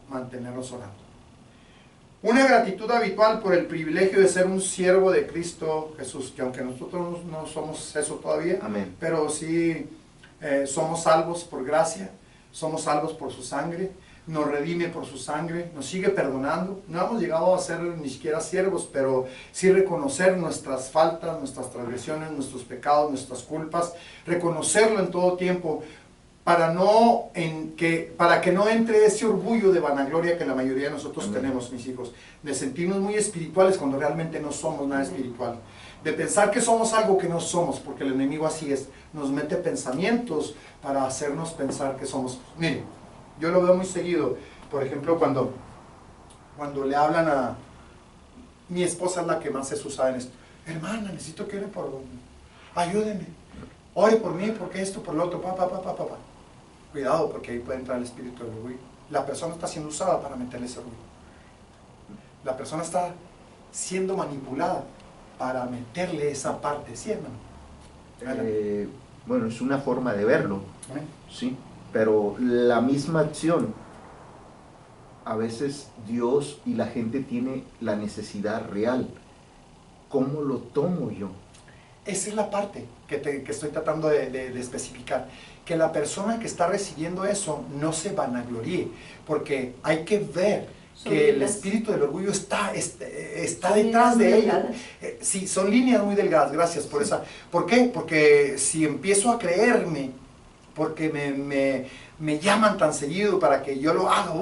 mantenernos orando. Una gratitud habitual por el privilegio de ser un siervo de Cristo Jesús, que aunque nosotros no somos eso todavía, Amén. pero sí somos salvos por gracia, somos salvos por su sangre, nos redime por su sangre, nos sigue perdonando. No hemos llegado a ser ni siquiera siervos, pero sí reconocer nuestras faltas, nuestras transgresiones, nuestros pecados, nuestras culpas, reconocerlo en todo tiempo, para que no entre ese orgullo de vanagloria que la mayoría de nosotros Amén. tenemos, mis hijos, de sentirnos muy espirituales cuando realmente no somos nada espiritual, de pensar que somos algo que no somos, porque el enemigo así es, nos mete pensamientos para hacernos pensar que somos. Miren, yo lo veo muy seguido, por ejemplo, cuando le hablan a mi esposa, es la que más es usada en esto: hermana, necesito que ore por, ayúdenme, ore por mí, porque esto, por lo otro, pa. Cuidado, porque ahí puede entrar el espíritu del orgullo. La persona está siendo usada para meterle ese orgullo. La persona está siendo manipulada para meterle esa parte, ¿sí, hermano? Bueno, es una forma de verlo, Amén. sí, pero la misma acción a veces Dios y la gente tiene la necesidad real. ¿Cómo lo tomo yo? Esa es la parte que estoy tratando de especificar. Que la persona que está recibiendo eso no se vanagloríe, porque hay que ver que el espíritu del orgullo está detrás de ello. Sí, son líneas muy delgadas, gracias por esa. ¿Por qué? Porque si empiezo a creerme, porque me llaman tan seguido para que yo lo haga,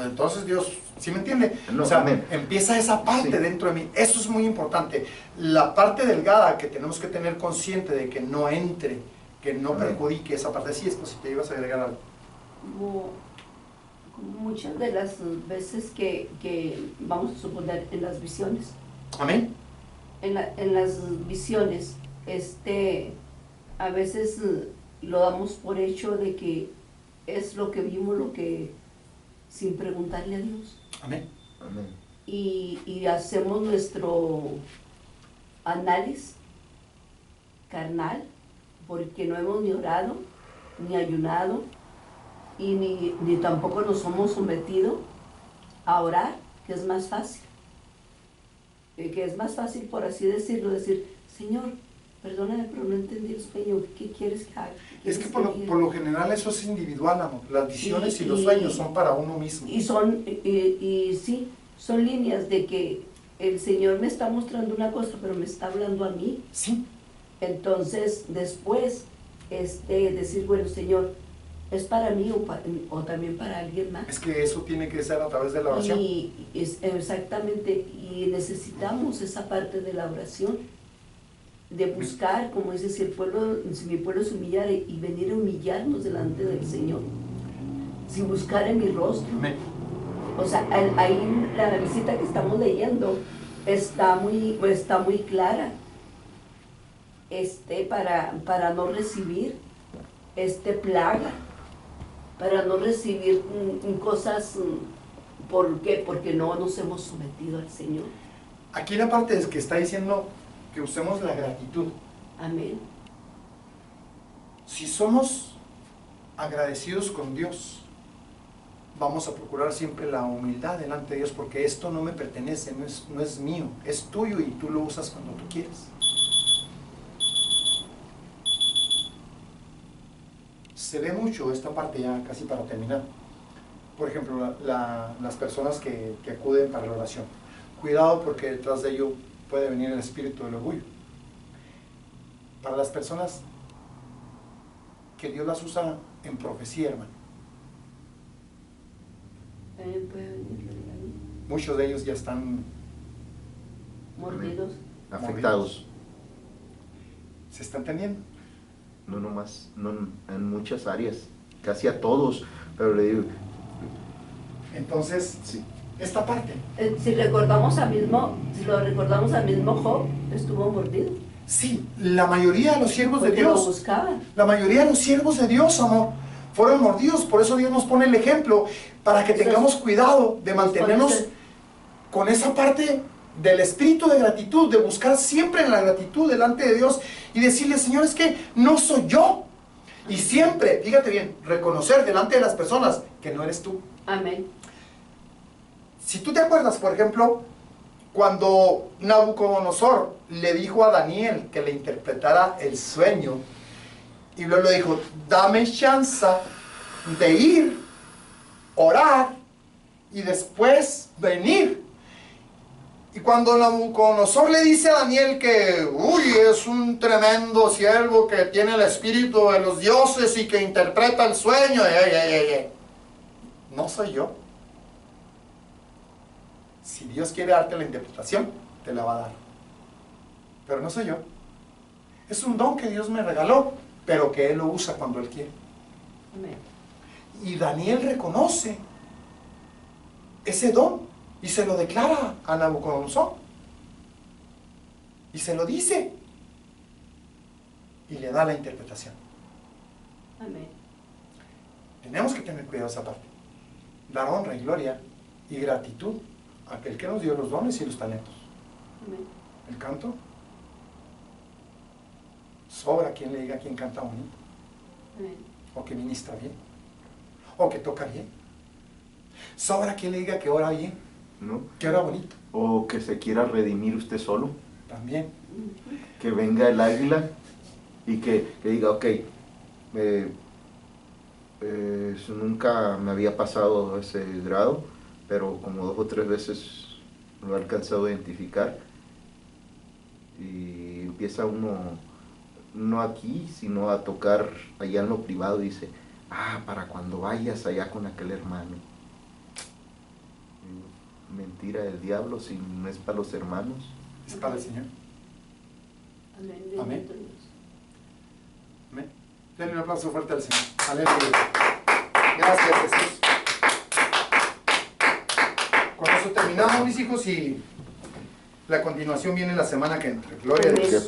entonces Dios, ¿sí me entiende? No, o sea, amén. empieza esa parte dentro de mí. Eso es muy importante. La parte delgada que tenemos que tener consciente de que no entre, que no perjudique esa parte. Sí, es pues, si te ibas a agregar algo. Como muchas de las veces que vamos a suponer en las visiones. Amén. En las visiones, a veces lo damos por hecho de que es lo que vimos, lo que sin preguntarle a Dios. Amén. Amén. Y hacemos nuestro análisis carnal, porque no hemos ni orado, ni ayunado, y ni tampoco nos hemos sometido a orar, que es más fácil. Que es más fácil, por así decirlo, decir, Señor, perdóname, pero no entendí el sueño, ¿qué quieres que haga? Es que por lo general eso es individual, amor. Las visiones y los sueños son para uno mismo. Y sí, son líneas de que el Señor me está mostrando una cosa, pero me está hablando a mí. Sí. Entonces, después, decir, bueno, Señor, ¿es para mí o también para alguien más? Es que eso tiene que ser a través de la oración. Exactamente, y necesitamos esa parte de la oración, de buscar, como dice, si mi pueblo se humillare, y venir a humillarnos delante del Señor, si buscar en mi rostro. Amén. O sea, ahí la visita que estamos leyendo está muy clara, para no recibir plaga, para no recibir cosas. ¿Por qué? Porque no nos hemos sometido al Señor. Aquí la parte es que está diciendo que usemos la gratitud. Amén. Si somos agradecidos con Dios, vamos a procurar siempre la humildad delante de Dios, porque esto no me pertenece, no es mío, es tuyo y tú lo usas cuando tú quieres. Se ve mucho esta parte ya casi para terminar. Por ejemplo, las personas que acuden para la oración. Cuidado, porque detrás de ello puede venir el espíritu del orgullo. Para las personas que Dios las usa en profecía, hermano. También puede venir Muchos de ellos ya están mordidos. Afectados. ¿Se está entendiendo? No nomás, no, en muchas áreas, casi a todos, pero le digo, Entonces, sí. Esta parte. Si lo recordamos al mismo Job, estuvo mordido. Sí, la mayoría de los siervos de Porque lo Dios, buscaban. la mayoría de los siervos de Dios, amor, fueron mordidos. Por eso Dios nos pone el ejemplo, para que tengamos cuidado de mantenernos con esa parte del espíritu de gratitud, de buscar siempre en la gratitud delante de Dios y decirle, Señor, es que no soy yo. Y siempre, fíjate bien, reconocer delante de las personas que no eres tú. Amén. Si tú te acuerdas, por ejemplo, cuando Nabucodonosor le dijo a Daniel que le interpretara el sueño, y luego le dijo, dame chance de ir, orar, y después venir. Y cuando Nabucodonosor le dice a Daniel que, es un tremendo siervo que tiene el espíritu de los dioses y que interpreta el sueño, no soy yo. Si Dios quiere darte la interpretación, te la va a dar. Pero no soy yo. Es un don que Dios me regaló, pero que Él lo usa cuando Él quiere. Amén. Y Daniel reconoce ese don y se lo declara a Nabucodonosor. Y se lo dice. Y le da la interpretación. Amén. Tenemos que tener cuidado de esa parte. Dar honra y gloria y gratitud a aquel que nos dio los dones y los talentos. Amén. El canto. Sobra quien le diga quién canta bonito. Amén. O que ministra bien. O que toca bien. Sobra quien le diga que ora bien, ¿no? que ora bonito. O que se quiera redimir usted solo, También. que venga el águila y que diga, ok, eso nunca me había pasado ese grado, pero como 2 o 3 veces lo he alcanzado a identificar y empieza uno, no aquí, sino a tocar allá en lo privado y dice, para cuando vayas allá con aquel hermano. Mentira del diablo, si no es para los hermanos. Es para el Señor. Amén. Amén. Bendito Dios. Amén. Denle un aplauso fuerte al Señor. Aleluya. Gracias, Jesús. Con eso terminamos, mis hijos, y la continuación viene la semana que entra. Gloria a Dios.